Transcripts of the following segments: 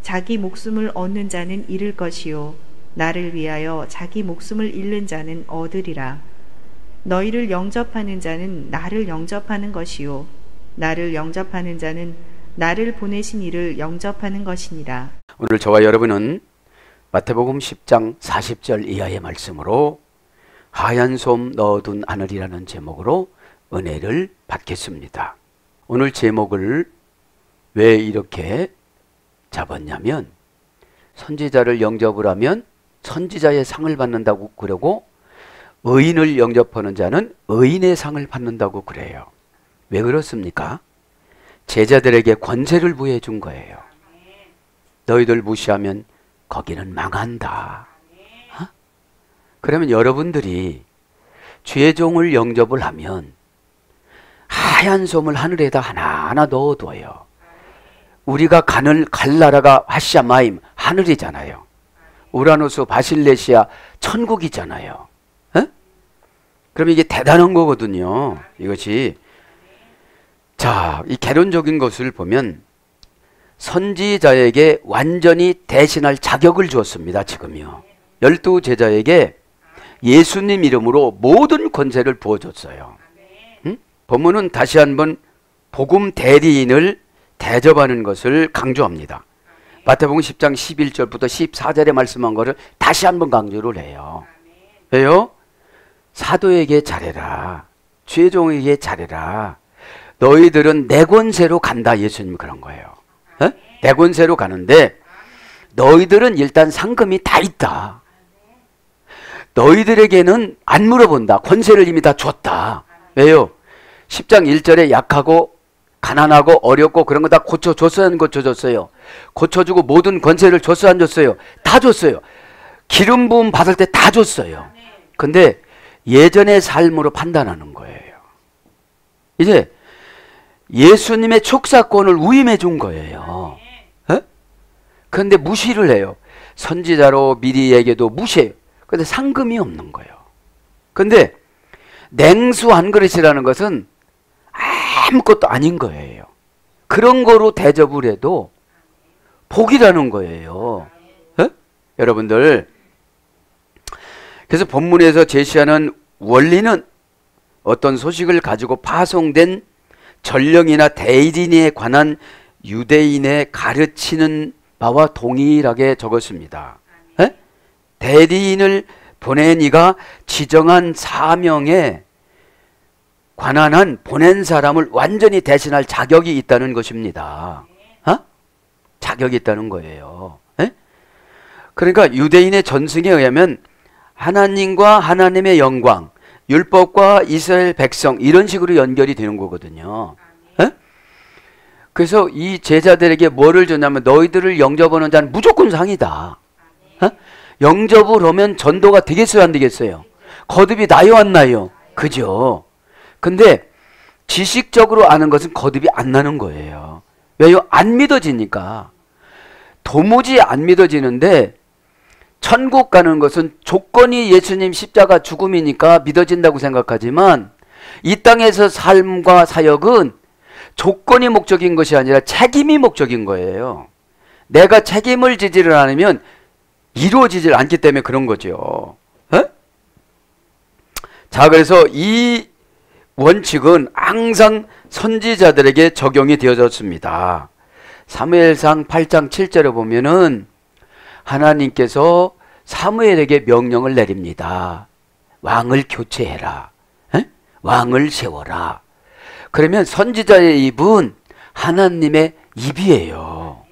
자기 목숨을 얻는 자는 잃을 것이요 나를 위하여 자기 목숨을 잃는 자는 얻으리라. 너희를 영접하는 자는 나를 영접하는 것이요 나를 영접하는 자는 나를 보내신 이를 영접하는 것이니라. 오늘 저와 여러분은 마태복음 10장 40절 이하의 말씀으로 하얀 솜 넣어둔 하늘이라는 제목으로 은혜를 받겠습니다. 오늘 제목을 왜 이렇게 잡았냐면, 선지자를 영접을 하면 선지자의 상을 받는다고 그러고, 의인을 영접하는 자는 의인의 상을 받는다고 그래요. 왜 그렇습니까? 제자들에게 권세를 부여해 준 거예요. 너희들 무시하면 거기는 망한다. 그러면 여러분들이 죄종을 영접을 하면 하얀 솜을 하늘에다 하나하나 넣어둬요. 우리가 갈 나라가 하샤마임, 하늘이잖아요. 우라노스 바실레시아, 천국이잖아요. 그럼 이게 대단한 거거든요. 이것이. 자, 이 개론적인 것을 보면 선지자에게 완전히 대신할 자격을 주었습니다. 지금요. 12 제자에게 예수님 이름으로 모든 권세를 부어줬어요. 본문은 다시 한번 복음 대리인을 대접하는 것을 강조합니다. 마태복음 10장 11절부터 14절에 말씀한 것을 다시 한번 강조를 해요. 왜요? 사도에게 잘해라. 죄종에게 잘해라. 너희들은 내 권세로 간다. 예수님 그런 거예요. 내 권세로 가는데 너희들은 일단 상금이 다 있다. 너희들에게는 안 물어본다. 권세를 이미 다 줬다. 왜요? 10장 1절에 약하고 가난하고 어렵고 그런 거 다 고쳐줬어요, 안 고쳐줬어요? 고쳐주고 모든 권세를 줬어요, 안 줬어요? 다 줬어요. 기름 부음 받을 때 다 줬어요. 근데 예전의 삶으로 판단하는 거예요. 이제 예수님의 촉사권을 위임해 준 거예요. 그런데 무시를 해요. 선지자로 미리 얘기해도 무시해요. 근데 상금이 없는 거예요. 근데 냉수 한 그릇이라는 것은 아무것도 아닌 거예요. 그런 거로 대접을 해도 복이라는 거예요. 여러분들, 그래서 본문에서 제시하는 원리는 어떤 소식을 가지고 파송된 전령이나 대리인에 관한 유대인의 가르치는 바와 동일하게 적었습니다. 대리인을 보낸 이가 지정한 사명에 관한 한 보낸 사람을 완전히 대신할 자격이 있다는 것입니다. 자격이 있다는 거예요. 그러니까 유대인의 전승에 의하면 하나님과 하나님의 영광, 율법과 이스라엘 백성, 이런 식으로 연결이 되는 거거든요. 그래서 이 제자들에게 뭐를 줬냐면 너희들을 영접하는 자는 무조건 상이다. 영접을 하면 전도가 되겠어요, 안 되겠어요? 거듭이 나요, 안 나요? 그죠? 근데 지식적으로 아는 것은 거듭이 안 나는 거예요. 왜요? 안 믿어지니까. 도무지 안 믿어지는데 천국 가는 것은 조건이 예수님 십자가 죽음이니까 믿어진다고 생각하지만, 이 땅에서 삶과 사역은 조건이 목적인 것이 아니라 책임이 목적인 거예요. 내가 책임을 지지를 않으면 이루어지질 않기 때문에 그런 거죠. 자, 그래서 이 원칙은 항상 선지자들에게 적용이 되어졌습니다. 사무엘상 8장 7절에 보면은 하나님께서 사무엘에게 명령을 내립니다. 왕을 교체해라. 왕을 세워라. 그러면 선지자의 입은 하나님의 입이에요.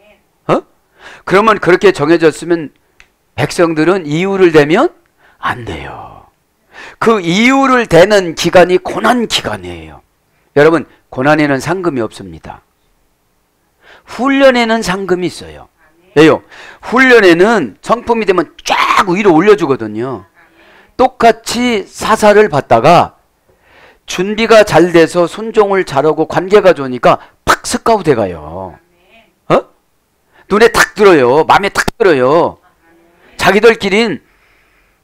그러면 그렇게 정해졌으면 백성들은 이유를 대면 안 돼요. 그 이유를 대는 기간이 고난 기간이에요. 여러분, 고난에는 상금이 없습니다. 훈련에는 상금이 있어요. 왜요? 훈련에는 성품이 되면 쫙 위로 올려주거든요. 똑같이 사사를 받다가 준비가 잘 돼서 순종을 잘하고 관계가 좋으니까 팍 스카우트 가요. 눈에 탁 들어요. 마음에 탁 들어요. 자기들끼린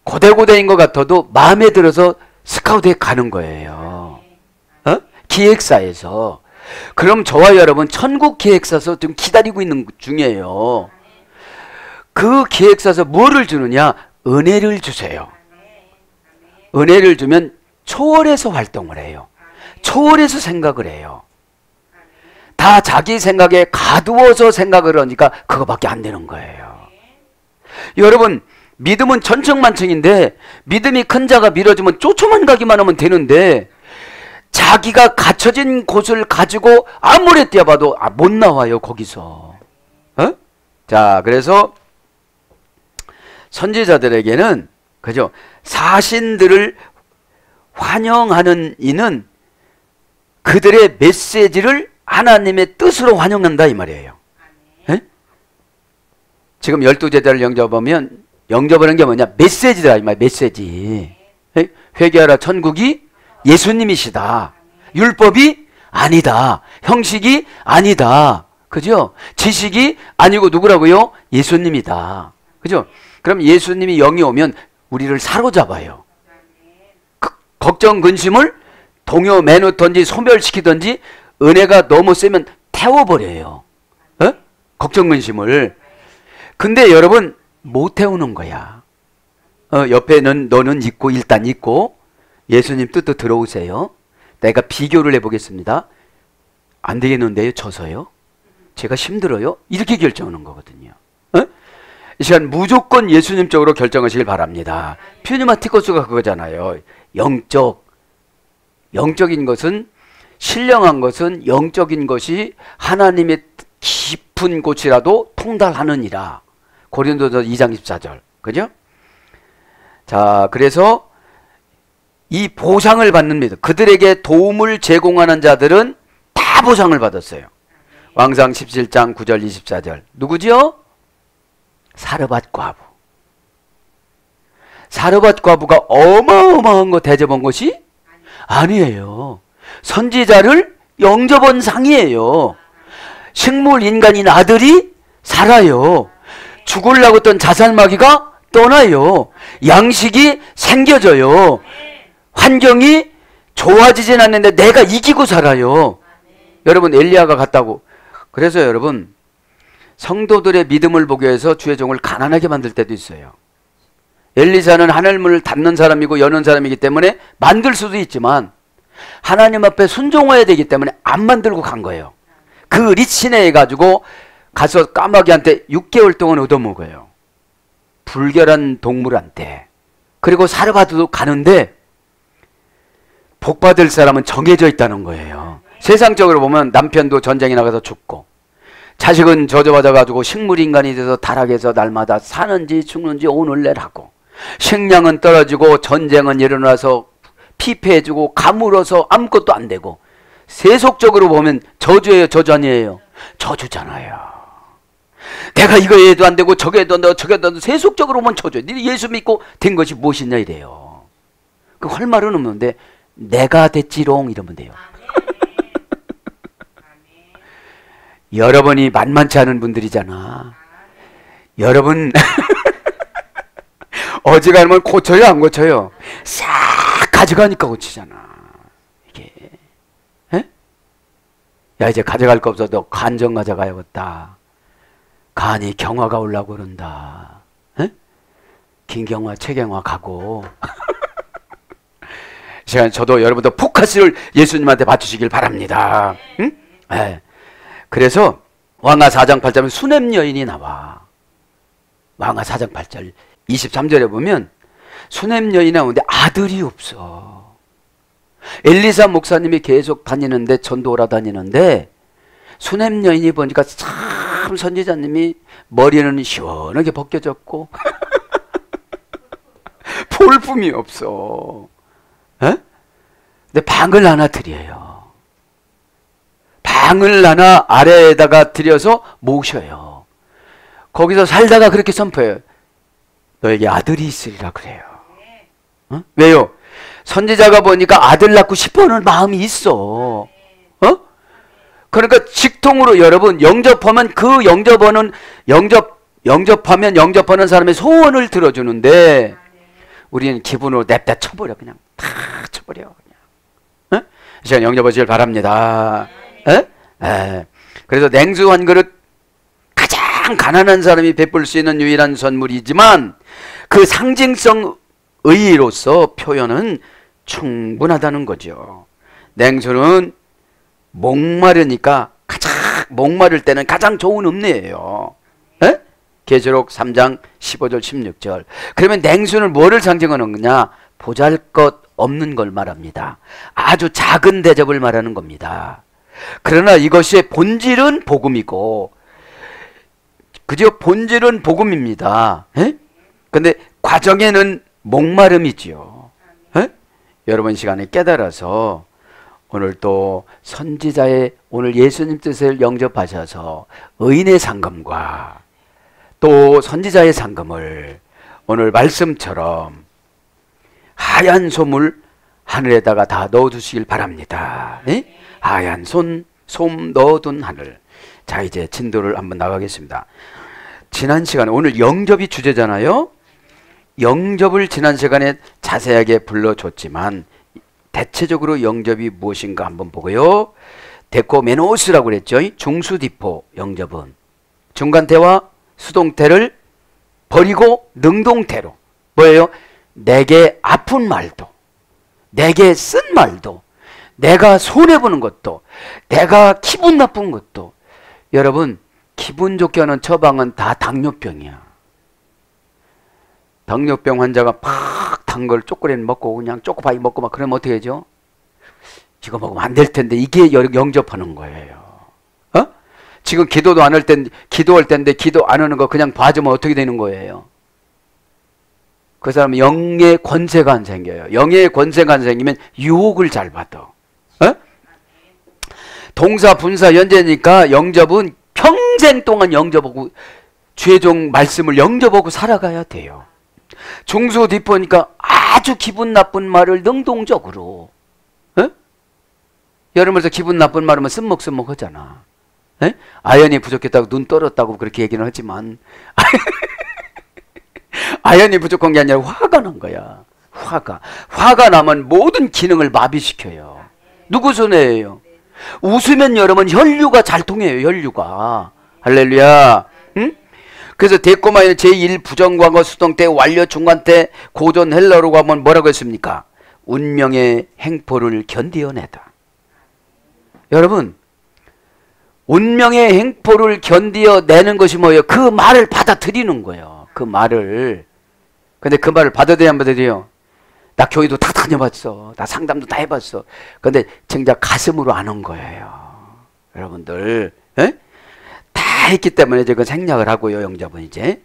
고대고대인 것 같아도 마음에 들어서 스카우트에 가는 거예요. 기획사에서. 그럼 저와 여러분 천국 기획사에서 지금 기다리고 있는 중이에요. 그 기획사에서 뭐를 주느냐? 은혜를 주세요. 은혜를 주면 초월해서 활동을 해요. 초월해서 생각을 해요. 다 자기 생각에 가두어서 생각을 하니까 그거밖에 안 되는 거예요. 여러분, 믿음은 천청만청인데 믿음이 큰 자가 밀어주면 쫓아만 가기만 하면 되는데 자기가 갇혀진 곳을 가지고 아무리 뛰어봐도 못 나와요, 거기서. 자, 그래서 선지자들에게는 그죠? 사신들을 환영하는 이는 그들의 메시지를 하나님의 뜻으로 환영한다 이 말이에요. 지금 12제자를 영접하면 영접하는 게 뭐냐? 메시지다 이 말. 메시지. 회개하라, 천국이 예수님이시다. 율법이 아니다. 형식이 아니다. 그죠? 지식이 아니고 누구라고요? 예수님이다. 그죠? 그럼 예수님이 영이 오면 우리를 사로잡아요. 걱정, 근심을 동요 매놓던지 소멸시키던지 은혜가 너무 세면 태워버려요. 걱정, 근심을. 근데 여러분 못 태우는 거야. 옆에는 너는 있고 일단 있고 예수님 뜻도 들어오세요. 내가 비교를 해보겠습니다. 안 되겠는데요? 져서요? 제가 힘들어요? 이렇게 결정하는 거거든요. 이 시간 무조건 예수님 쪽으로 결정하시길 바랍니다. 퓨니마티코스가 그거잖아요. 영적인 것은, 신령한 것은 영적인 것이 하나님의 깊은 곳이라도 통달하느니라. 고린도서 2장 14절. 그죠? 자, 그래서 이 보상을 받는 믿음, 그들에게 도움을 제공하는 자들은 다 보상을 받았어요. 왕상 17장 9절 24절. 누구지요? 사르밧 과부. 사르밧 과부가 어마어마한 거 대접한 것이 아니에요. 선지자를 영접한 상이에요. 식물 인간인 아들이 살아요. 죽으려고 했던 자살마귀가 떠나요. 양식이 생겨져요. 환경이 좋아지진 않는데 내가 이기고 살아요. 여러분, 엘리야가 갔다고. 그래서 여러분, 성도들의 믿음을 보기 위해서 주의 종을 가난하게 만들 때도 있어요. 엘리사는 하늘문을 닫는 사람이고 여는 사람이기 때문에 만들 수도 있지만 하나님 앞에 순종해야 되기 때문에 안 만들고 간 거예요. 그 리치네 해가지고 가서 까마귀한테 6개월 동안 얻어먹어요. 불결한 동물한테. 그리고 사르밧도 가는데 복받을 사람은 정해져 있다는 거예요. 세상적으로 보면 남편도 전쟁에 나가서 죽고 자식은 저주받아가지고 식물인간이 돼서 타락해서 날마다 사는지 죽는지 오늘내라고, 식량은 떨어지고 전쟁은 일어나서 피폐해지고 가물어서 아무것도 안 되고, 세속적으로 보면 저주예요, 저주 아니에요? 저주잖아요. 내가 이거 해도 안 되고 저게 해도 안 되고 저게 해도 안 되고 세속적으로 보면 저주예요. 네 예수 믿고 된 것이 무엇이냐 이래요. 그 할 말은 없는데 내가 됐지롱 이러면 돼요. 여러분이 만만치 않은 분들이잖아. 여러분 어지간하면 고쳐요, 안 고쳐요? 싹 가져가니까 고치잖아. 이게. 에? 야, 이제 가져갈 거 없어. 너 간정 가져가야겠다. 간이 경화가 올라고 그런다. 에? 김경화, 최경화 가고. 시간 저도 여러분도 포커스를 예수님한테 맞추시길 바랍니다. 응? 네. 그래서 왕하 4장 8절에 수냄 여인이 나와. 왕하 4장 8절 23절에 보면 수냄 여인이 나오는데 아들이 없어. 엘리사 목사님이 계속 다니는데, 전도하러 다니는데 수냄 여인이 보니까 참 선지자님이 머리는 시원하게 벗겨졌고 볼품이 없어. 에? 근데 방을 하나 드려요. 방을 하나 아래에다가 들여서 모셔요. 거기서 살다가 그렇게 선포해요. 너에게 아들이 있으리라 그래요. 어? 왜요? 선지자가 보니까 아들 낳고 싶어하는 마음이 있어. 그러니까 직통으로 여러분 영접하면 그 영접하면 영접하는 사람의 소원을 들어주는데 우리는 기분으로 냅다 쳐버려. 그냥 다 쳐버려. 그냥. 이 시간 영접하시길 바랍니다. 그래서 냉수 한 그릇 가장 가장 가난한 사람이 베풀 수 있는 유일한 선물이지만 그 상징성 의의로서 표현은 충분하다는 거죠. 냉수는 목마르니까 가장 목마를 때는 가장 좋은 음료예요. 에? 계시록 3장 15절 16절. 그러면 냉수는 뭐를 상징하는 거냐? 보잘것 없는 걸 말합니다. 아주 작은 대접을 말하는 겁니다. 그러나 이것의 본질은 복음이고, 그죠? 본질은 복음입니다. 근데 과정에는 목마름이지요. 에? 여러분 시간에 깨달아서 오늘 또 선지자의 오늘 예수님 뜻을 영접하셔서 의인의 상금과 또 선지자의 상금을 오늘 말씀처럼 하얀 솜을 하늘에다가 다 넣어두시길 바랍니다. 네? 하얀 솜 넣어둔 하늘. 자, 이제 진도를 한번 나가겠습니다. 지난 시간에 오늘 영접이 주제잖아요. 영접을 지난 시간에 자세하게 불러줬지만 대체적으로 영접이 무엇인가 한번 보고요. 데코메노스라고 그랬죠. 중수디포 영접은 중간태와 수동태를 버리고 능동태로 뭐예요? 내게 아픈 말도, 내게 쓴 말도, 내가 손해보는 것도, 내가 기분 나쁜 것도. 여러분, 기분 좋게 하는 처방은 다 당뇨병이야. 당뇨병 환자가 팍 단 걸 초콜릿 먹고 그냥 초코파이 먹고 막 그러면 어떻게 하죠? 이거 먹으면 안 될 텐데. 이게 영접하는 거예요. 어? 지금 기도도 안 할 텐데, 기도할 텐데 기도 안 하는 거 그냥 봐주면 어떻게 되는 거예요? 그 사람은 영의 권세가 안 생겨요. 영의 권세가 안 생기면 유혹을 잘 받아. 어? 동사, 분사, 연재니까 영접은 평생 동안 영접하고 최종 말씀을 영접하고 살아가야 돼요. 중수 뒷보니까 아주 기분 나쁜 말을 능동적으로. 에? 여러분에서 기분 나쁜 말하면 쓴먹쓴먹 하잖아. 에? 아연이 부족했다고 눈 떨었다고 그렇게 얘기는 하지만 아연이 부족한 게 아니라 화가 난 거야. 화가 나면 모든 기능을 마비시켜요. 누구 손해예요? 웃으면 여러분 혈류가 잘 통해요. 혈류가. 할렐루야. 응? 그래서 데코마에는 제1 부정과거 수동태 완료 중간태 고전 헬러로 가면 뭐라고 했습니까? 운명의 행포를 견디어내다. 여러분, 운명의 행포를 견디어내는 것이 뭐예요? 그 말을 받아들이는 거예요. 그 말을. 근데 그 말을 받아들여야 안 받아들여요? 나 교회도 다 다녀봤어. 나 상담도 다 해봤어. 근데 정작 가슴으로 안 온 거예요. 여러분들. 에? 다 했기 때문에 이제 그 생략을 하고요. 영접은 이제.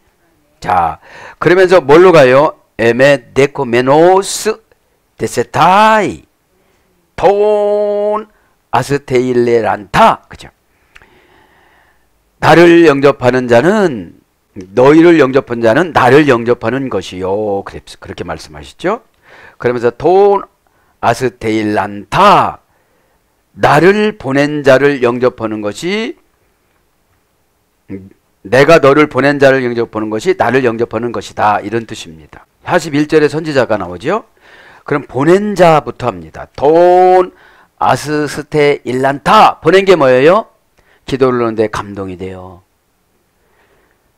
자, 그러면서 뭘로 가요? 에메 데코메노스 데세타이 톤 아스테일레란타. 그죠? 나를 영접하는 자는, 너희를 영접한 자는 나를 영접하는 것이요. 그렇게 말씀하시죠? 그러면서 돈 아스테일란타, 나를 보낸 자를 영접하는 것이, 내가 너를 보낸 자를 영접하는 것이 나를 영접하는 것이다. 이런 뜻입니다. 41절에 선지자가 나오죠. 그럼 보낸 자부터 합니다. 돈 아스테일란타, 보낸 게 뭐예요? 기도를 하는데 감동이 돼요.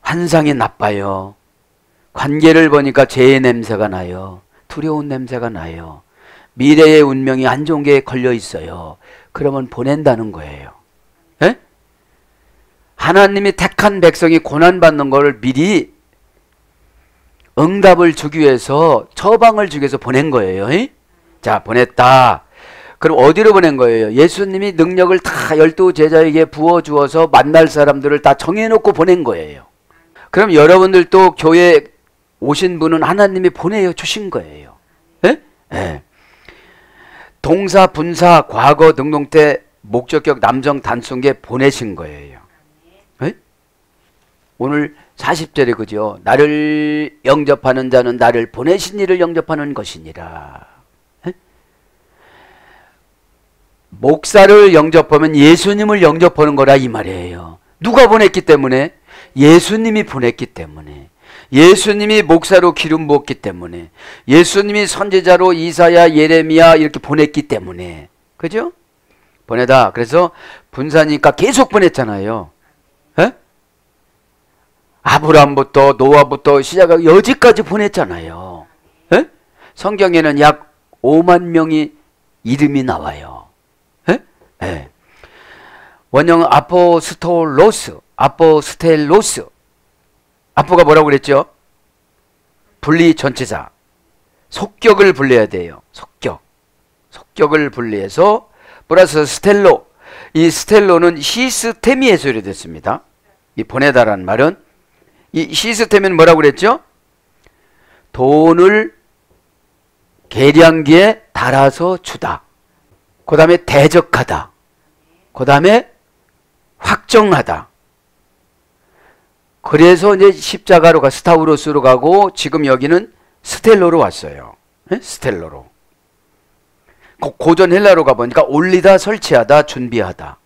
환상이 나빠요. 관계를 보니까 죄의 냄새가 나요. 두려운 냄새가 나요. 미래의 운명이 안 좋은 게 걸려 있어요. 그러면 보낸다는 거예요. 에? 하나님이 택한 백성이 고난받는 걸 미리 응답을 주기 위해서, 처방을 주기 위해서 보낸 거예요. 에? 자, 보냈다. 그럼 어디로 보낸 거예요? 예수님이 능력을 다 12 제자에게 부어주어서 만날 사람들을 다 정해놓고 보낸 거예요. 그럼 여러분들도 교회에 오신 분은 하나님이 보내어 주신 거예요. 예? 예. 동사, 분사, 과거, 능동태, 목적격, 남정, 단순계 보내신 거예요. 예? 오늘 40절에 그죠? 나를 영접하는 자는 나를 보내신 이를 영접하는 것이니라. 예? 목사를 영접하면 예수님을 영접하는 거라 이 말이에요. 누가 보냈기 때문에? 예수님이 보냈기 때문에. 예수님이 목사로 기름 부었기 때문에. 예수님이 선지자로 이사야, 예레미야 이렇게 보냈기 때문에. 그죠? 보내다. 그래서 분사니까 계속 보냈잖아요. 에? 아브라함부터 노아부터 시작하고 여지까지 보냈잖아요. 에? 성경에는 약 5만 명이 이름이 나와요. 에? 에. 원형 아포스텔로스. 아포가 뭐라고 그랬죠? 분리 전치사. 속격을 분리해야 돼요. 속격을 분리해서 플러스 스텔로. 이 스텔로는 시스템이에서 유래됐습니다. 이 보내다라는 말은 이 시스템은 뭐라고 그랬죠? 돈을 계량기에 달아서 주다. 그 다음에 대적하다. 그 다음에 확정하다. 그래서 이제 십자가로 스타우로스로 가고 지금 여기는 스텔로로 왔어요. 네? 스텔로로. 고전 헬라로 가보니까 올리다, 설치하다, 준비하다.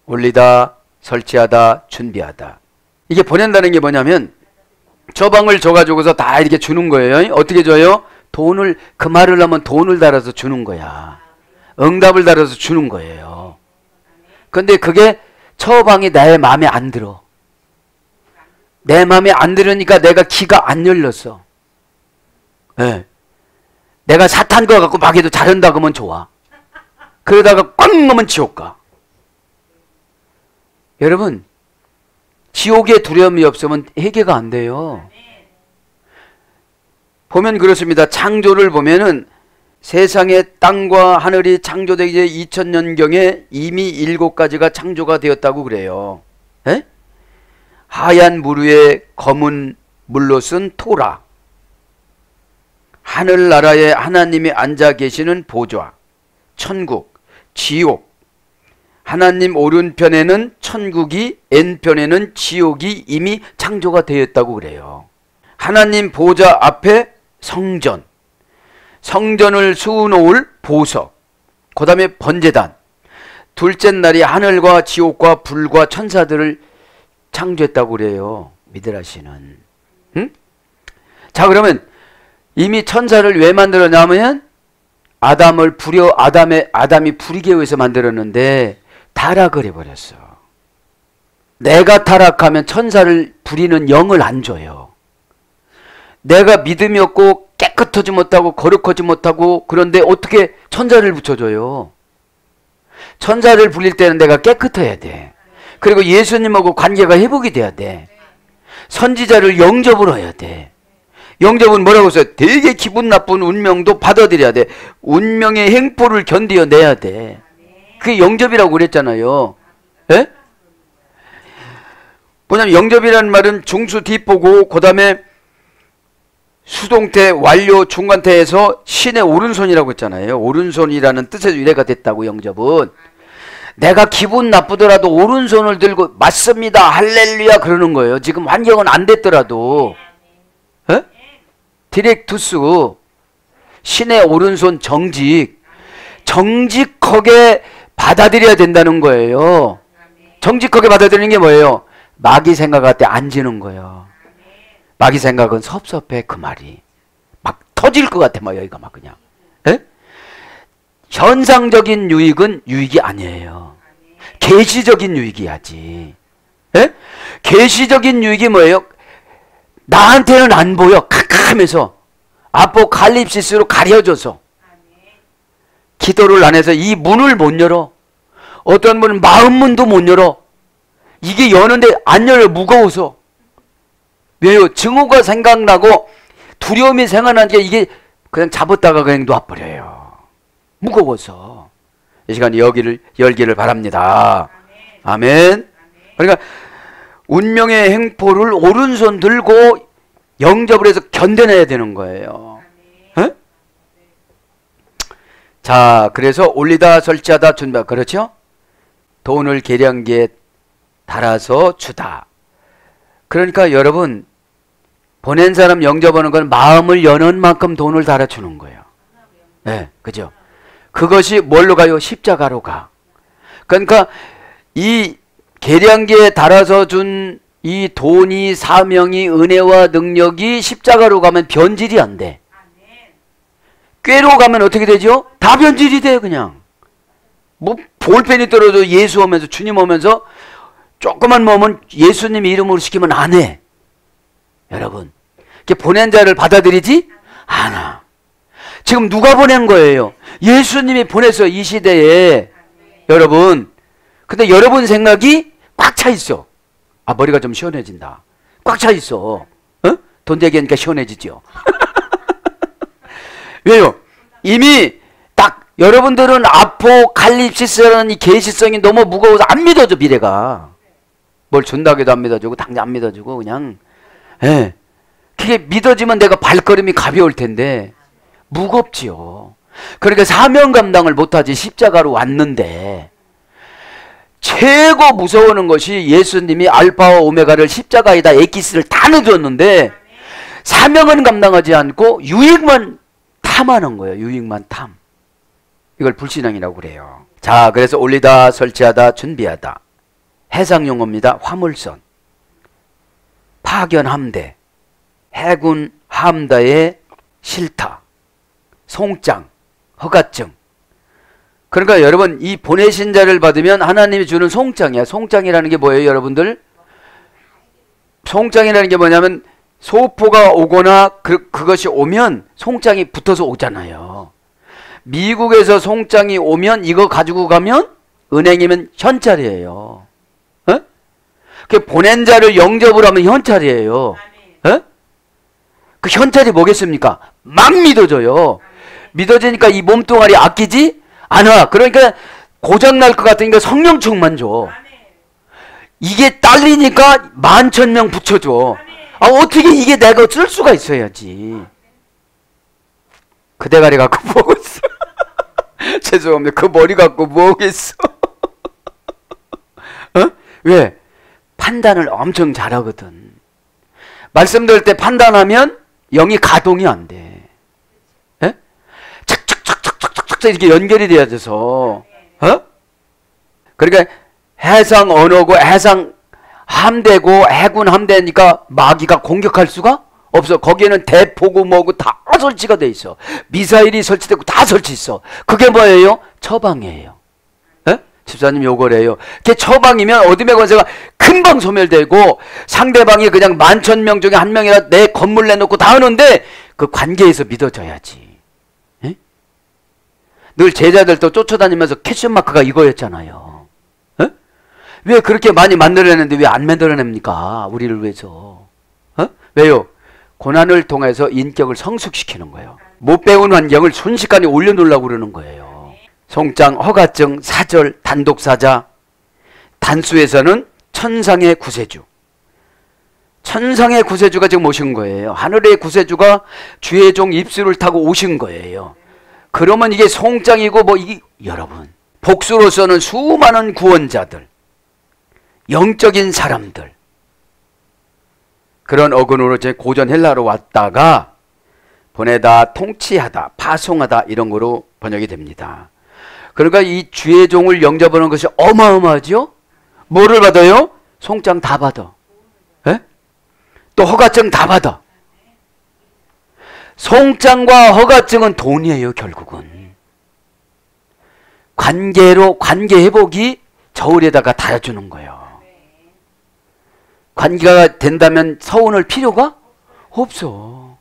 올리다, 설치하다, 준비하다. 이게 보낸다는 게 뭐냐면 저방을 줘가지고서 다 이렇게 주는 거예요. 어떻게 줘요? 돈을, 그 말을 하면 돈을 달아서 주는 거야. 응답을 달아서 주는 거예요. 근데 그게 처방이 나의 마음에 안 들어. 내 마음에 안 들으니까 내가 귀가 안 열렸어. 네. 내가 사탄 거 갖고 막 해도 잘한다 그러면 좋아. 그러다가 꽝 하면 지옥 가. 여러분, 지옥에 두려움이 없으면 해결가 안 돼요. 보면 그렇습니다. 창조를 보면은 세상의 땅과 하늘이 창조되기 2000년경에 이미 7가지가 창조가 되었다고 그래요. 에? 하얀 물 위에 검은 물로 쓴 토라. 하늘나라에 하나님이 앉아 계시는 보좌, 천국, 지옥. 하나님 오른편에는 천국이, 왼편에는 지옥이 이미 창조가 되었다고 그래요. 하나님 보좌 앞에 성전, 성전을 수놓을 보석, 그 다음에 번제단. 둘째 날이 하늘과 지옥과 불과 천사들을 창조했다고 그래요. 미드라시는. 응? 자, 그러면 이미 천사를 왜 만들었냐면 아담이 불의에 의해서 만들었는데 타락을 해버렸어. 내가 타락하면 천사를 부리는 영을 안 줘요. 내가 믿음이 없고 깨끗하지 못하고 거룩하지 못하고 그런데 어떻게 천사를 붙여줘요? 천사를 부릴 때는 내가 깨끗해야 돼. 그리고 예수님하고 관계가 회복이 돼야 돼. 선지자를 영접을 해야 돼. 영접은 뭐라고 써요? 되게 기분 나쁜 운명도 받아들여야 돼. 운명의 행포를 견디어내야 돼. 그게 영접이라고 그랬잖아요. 예? 뭐냐면 영접이라는 말은 중수 뒷보고 그 다음에 수동태 완료 중간태에서 신의 오른손이라고 했잖아요. 오른손이라는 뜻에서 유래가 됐다고. 영접은 내가 기분 나쁘더라도 오른손을 들고 맞습니다 할렐루야 그러는 거예요. 지금 환경은 안 됐더라도. 에? 디렉투스, 신의 오른손 정직하게 받아들여야 된다는 거예요. 정직하게 받아들이는 게 뭐예요? 마귀 생각할 때 안 지는 거예요. 마귀 생각은 섭섭해. 그 말이 막 터질 것 같아. 막 여기가 막 그냥. 에? 현상적인 유익은 유익이 아니에요. 계시적인 유익이야지. 에? 계시적인 유익이 뭐예요? 나한테는 안 보여. 캄캄해서 아포칼립시스로 가려져서 기도를 안 해서 이 문을 못 열어. 어떤 분은 마음문도 못 열어. 이게 여는데 안 열어. 무거워서. 왜요? 증오가 생각나고 두려움이 생각나니까 이게 그냥 잡았다가 그냥 놔버려요. 무거워서. 이 시간에 열기를 바랍니다. 아멘. 그러니까 운명의 행포를 오른손 들고 영접을 해서 견뎌내야 되는 거예요. 에? 자, 그래서 올리다, 설치하다, 준비하다. 그렇죠? 돈을 계량기에 달아서 주다. 그러니까 여러분, 보낸 사람 영접하는 건 마음을 여는 만큼 돈을 달아주는 거예요. 네, 그죠? 그것이 뭘로 가요? 십자가로 가. 그러니까 이 계량기에 달아서 준 이 돈이, 사명이, 은혜와 능력이 십자가로 가면 변질이 안 돼. 꾀로 가면 어떻게 되죠? 다 변질이 돼. 그냥 뭐 볼펜이 떨어져 예수 오면서, 주님 오면서 조그만 몸은 예수님 이름으로 시키면 안 해. 여러분, 보낸 자를 받아들이지 않아. 지금 누가 보낸 거예요? 예수님이 보내서 이 시대에. 여러분, 근데 여러분 생각이 꽉 차 있어. 아, 머리가 좀 시원해진다. 꽉 차 있어. 어? 돈 얘기하니까 시원해지죠. 왜요? 이미 딱 여러분들은 아포칼립시스라는 이 계시성이 너무 무거워서 안 믿어져. 미래가 뭘 준다고도 안 믿어주고 당장 안 믿어주고 그냥. 예. 그게 믿어지면 내가 발걸음이 가벼울 텐데 무겁지요. 그러니까 사명 감당을 못하지. 십자가로 왔는데 최고 무서워하는 것이 예수님이 알파와 오메가를 십자가에다 엑기스를 다 넣어줬는데 사명은 감당하지 않고 유익만 탐하는 거예요. 유익만 탐. 이걸 불신앙이라고 그래요. 자, 그래서 올리다, 설치하다, 준비하다. 해상용어입니다. 화물선, 파견 함대, 해군 함대의 실타, 송장, 허가증. 그러니까 여러분, 이 보내신 자를 받으면 하나님이 주는 송장이야. 송장이라는 게 뭐예요, 여러분들? 송장이라는 게 뭐냐면 소포가 오거나 그것이 오면 송장이 붙어서 오잖아요. 미국에서 송장이 오면 이거 가지고 가면 은행이면 현찰이에요. 어? 그 보낸 자를 영접을 하면 현찰이에요. 어? 그 현찰이 뭐겠습니까? 막 믿어져요. 믿어지니까 이 몸뚱아리 아끼지 않아. 그러니까 고장날 것 같으니까 성령 충만 줘. 이게 딸리니까 11,000명 붙여줘. 아, 어떻게 이게 내가 쓸 수가 있어야지. 그 대가리 갖고 뭐겠어. 죄송합니다. 그 머리 갖고 뭐겠어. 어? 왜? 판단을 엄청 잘하거든. 말씀 들을 때 판단하면 영이 가동이 안 돼. 예? 착착착착착착 이렇게 연결이 돼야 돼서. 어? 그러니까 해상 언어고 해상 함대고 해군 함대니까 마귀가 공격할 수가 없어. 거기에는 대포고 뭐고 다 설치가 돼 있어. 미사일이 설치되고 다 설치 있어. 그게 뭐예요? 처방이에요. 에? 집사님 요거래요. 그게 처방이면 어둠의 권세가 금방 소멸되고 상대방이 그냥 11,000명 중에 한 명이라 내 건물 내놓고 다 하는데 그 관계에서 믿어져야지. 에? 늘 제자들도 쫓아다니면서 캐션마크가 이거였잖아요. 왜 그렇게 많이 만들어냈는데 왜 안 만들어냅니까? 우리를 위해서. 어? 왜요? 고난을 통해서 인격을 성숙시키는 거예요. 못 배운 환경을 순식간에 올려놓으려고 그러는 거예요. 송장, 허가증, 사절, 단독사자. 단수에서는 천상의 구세주. 천상의 구세주가 지금 오신 거예요. 하늘의 구세주가 주의 종 입술을 타고 오신 거예요. 그러면 이게 송장이고 뭐 이게 여러분 복수로서는 수많은 구원자들, 영적인 사람들, 그런 어근으로 제 고전 헬라로 왔다가 보내다, 통치하다, 파송하다 이런 거로 번역이 됩니다. 그러니까 이 주의 종을 영접하는 것이 어마어마하죠. 뭐를 받아요? 송장 다 받아. 에? 또 허가증 다 받아. 송장과 허가증은 돈이에요. 결국은 관계로 관계 회복이 저울에다가 달아주는 거예요. 관계가 된다면 서운할 필요가 없어.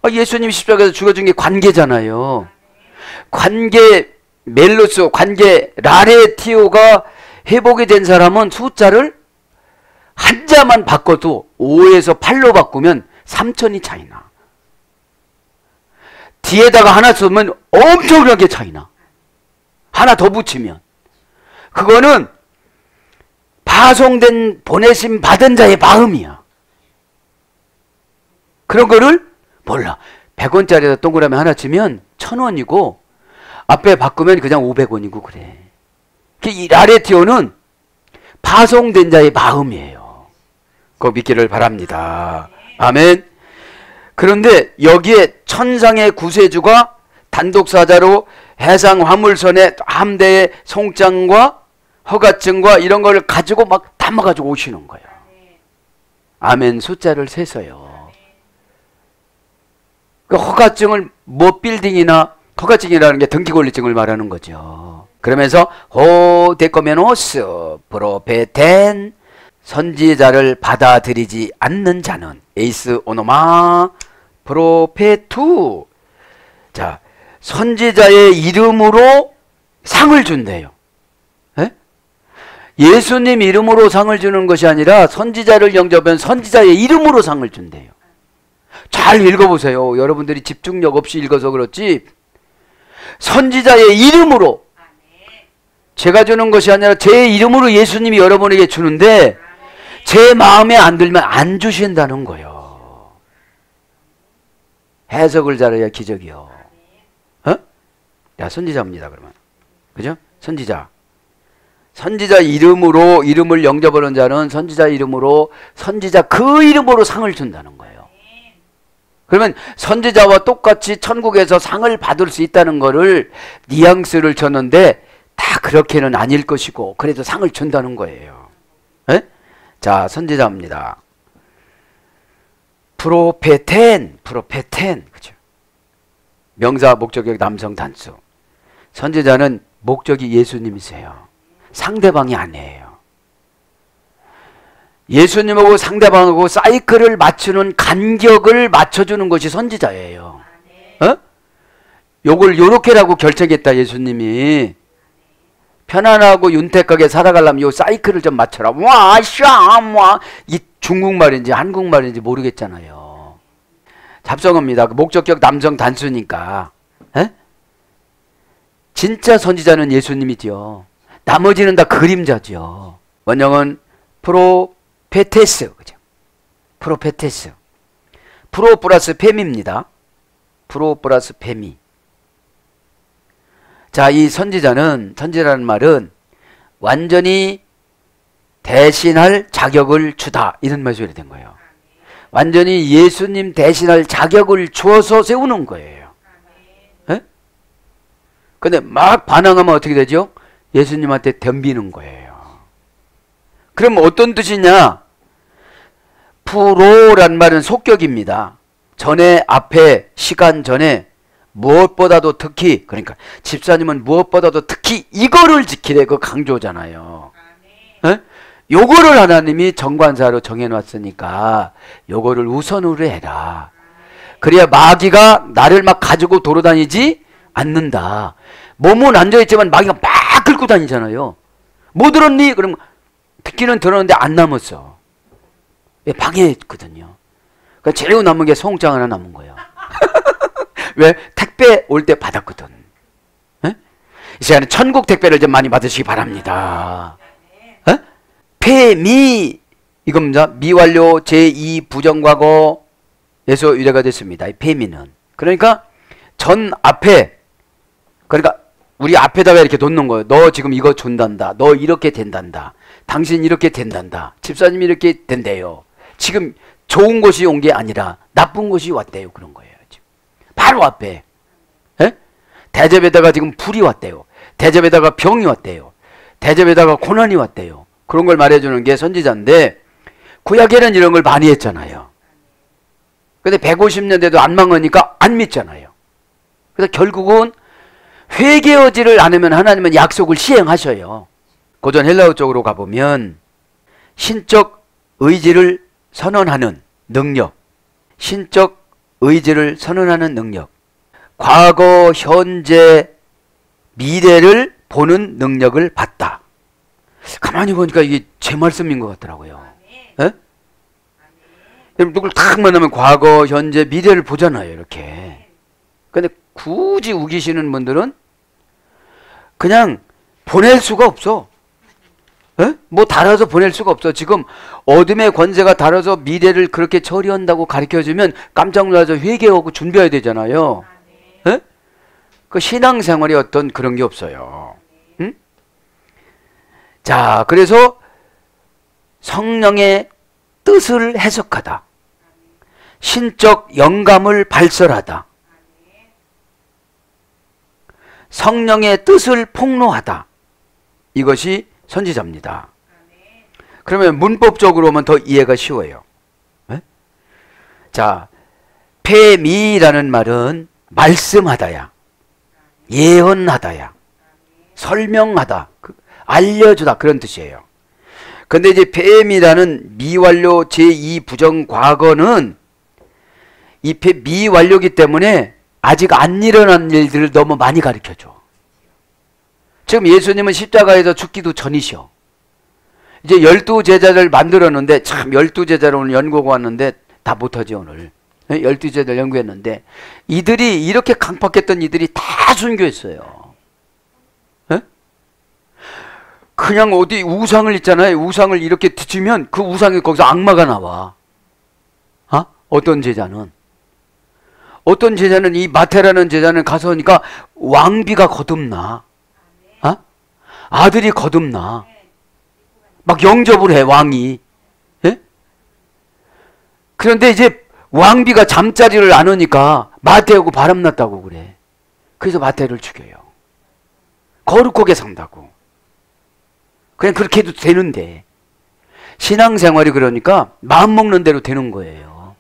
예수님 십자가에서 죽어준 게 관계잖아요. 관계 멜로스, 관계 라레티오가 회복이 된 사람은 숫자를 한자만 바꿔도 5에서 8로 바꾸면 3천이 차이나. 뒤에다가 하나 쓰면 엄청나게 차이나. 하나 더 붙이면. 그거는 파송된 보내심 받은 자의 마음이야. 그런 거를 몰라. 100원짜리에다 동그라미 하나 치면 1,000원이고 앞에 바꾸면 그냥 500원이고 그래. 이 라레티오는 파송된 자의 마음이에요. 그거 믿기를 바랍니다. 아멘. 그런데 여기에 천상의 구세주가 단독사자로 해상 화물선의 함대의 송장과 허가증과 이런 걸 가지고 막 담아가지고 오시는 거예요. 아멘. 숫자를 세서요. 그 허가증을 뭐 빌딩이나 허가증이라는 게 등기권리증을 말하는 거죠. 그러면서 호데코메노스 프로페텐 선지자를 받아들이지 않는 자는 에이스 오노마 프로페투. 자, 선지자의 이름으로 상을 준대요. 에? 예수님 이름으로 상을 주는 것이 아니라 선지자를 영접한 선지자의 이름으로 상을 준대요. 잘 읽어보세요. 여러분들이 집중력 없이 읽어서 그렇지 선지자의 이름으로, 제가 주는 것이 아니라 제 이름으로 예수님이 여러분에게 주는데 제 마음에 안 들면 안 주신다는 거예요. 해석을 잘해야 기적이요. 어? 야, 선지자입니다 그러면. 그죠? 선지자. 선지자 이름으로, 이름을 영접하는 자는 선지자 이름으로, 선지자 그 이름으로 상을 준다는 거예요. 그러면 선지자와 똑같이 천국에서 상을 받을 수 있다는 거를 뉘앙스를 줬는데 다 그렇게는 아닐 것이고 그래도 상을 준다는 거예요. 에? 자, 선지자입니다. 프로페텐, 그죠? 명사, 목적격, 남성, 단수. 선지자는 목적이 예수님이세요. 상대방이 아니에요. 예수님하고 상대방하고 사이클을 맞추는 간격을 맞춰주는 것이 선지자예요. 어? 요걸 요렇게라고 결정했다 예수님이. 편안하고 윤택하게 살아가려면 요 사이클을 좀 맞춰라. 와, 샤, 이 중국말인지 한국말인지 모르겠잖아요. 잡성어입니다. 목적격 남성 단수니까. 에? 진짜 선지자는 예수님이죠. 나머지는 다 그림자죠. 원형은 프로페테스, 그죠? 프로페테스. 프로 플러스 페미입니다. 프로 플러스 페미. 자, 이 선지자라는 말은 완전히 대신할 자격을 주다, 이런 말소리 된 거예요. 완전히 예수님 대신할 자격을 주어서 세우는 거예요. 에? 근데 막 반항하면 어떻게 되죠? 예수님한테 덤비는 거예요. 그럼 어떤 뜻이냐? 프로란 말은 속격입니다. 전에, 앞에, 시간 전에 무엇보다도 특히, 그러니까 집사님은 무엇보다도 특히 이거를 지키래, 그 강조잖아요. 에? 요거를 하나님이 정관사로 정해놨으니까 요거를 우선으로 해라. 그래야 마귀가 나를 막 가지고 돌아다니지 않는다. 몸은 앉아있지만 마귀가 막 긁고 다니잖아요. 뭐 들었니? 그럼 듣기는 들었는데 안 남았어. 방해했거든요. 그러니까 제일 남은 게 소홍장 하나 남은 거예요. 왜? 택배 올 때 받았거든. 에? 이 시간에 천국 택배를 좀 많이 받으시기 바랍니다. 에? 폐미, 이겁니다. 미완료 제2 부정과거에서 유래가 됐습니다. 이 폐미는. 그러니까 전 앞에, 그러니까 우리 앞에다가 이렇게 놓는 거예요. 너 지금 이거 준단다. 너 이렇게 된단다. 당신 이렇게 된단다. 집사님이 이렇게 된대요. 지금 좋은 것이 온 게 아니라 나쁜 것이 왔대요. 그런 거예요. 지금. 바로 앞에. 에? 대접에다가 지금 불이 왔대요. 대접에다가 병이 왔대요. 대접에다가 고난이 왔대요. 그런 걸 말해주는 게 선지자인데 구약에는 이런 걸 많이 했잖아요. 근데 150년대도 안 망하니까 안 믿잖아요. 그래서 결국은 회개하지를 않으면 하나님은 약속을 시행하셔요. 고전 헬라어 쪽으로 가보면 신적 의지를 선언하는 능력, 신적 의지를 선언하는 능력, 과거, 현재, 미래를 보는 능력을 받다. 가만히 보니까 이게 제 말씀인 것 같더라고요. 에? 누굴 탁 만나면 과거, 현재, 미래를 보잖아요. 이렇게. 근데 굳이 우기시는 분들은 그냥 보낼 수가 없어. 에? 뭐 달아서 보낼 수가 없어. 지금 어둠의 권세가 달아서 미래를 그렇게 처리한다고 가르쳐주면 깜짝 놀라서 회개하고 준비해야 되잖아요. 에? 그 신앙생활이 어떤 그런 게 없어요. 응? 자, 그래서 성령의 뜻을 해석하다. 신적 영감을 발설하다. 성령의 뜻을 폭로하다. 이것이 선지자입니다. 그러면 문법적으로 오면 더 이해가 쉬워요. 네? 자, 페미라는 말은 말씀하다야, 예언하다야. 설명하다, 알려주다 그런 뜻이에요. 근데 이제 폐미라는 미완료 제2부정과거는 이 미완료기 때문에 아직 안 일어난 일들을 너무 많이 가르쳐줘. 지금 예수님은 십자가에서 죽기도 전이셔. 이제 12제자를 만들었는데, 참 12제자를 오늘 연구하고 왔는데 다 못하지 오늘. 12제자를 연구했는데 이들이 이렇게 강팍했던 이들이 다 순교했어요. 에? 그냥 어디 우상을 있잖아요. 우상을 이렇게 뒤치면 그 우상이 거기서 악마가 나와. 어떤 제자는 이 마태라는 제자는 가서 오니까 왕비가 거듭나. 아들이 거듭나. 막 영접을 해, 왕이. 예? 그런데 이제 왕비가 잠자리를 안 하니까 마태하고 바람났다고 그래. 그래서 마태를 죽여요. 거룩하게 산다고. 그냥 그렇게 해도 되는데. 신앙생활이 그러니까 마음먹는 대로 되는 거예요.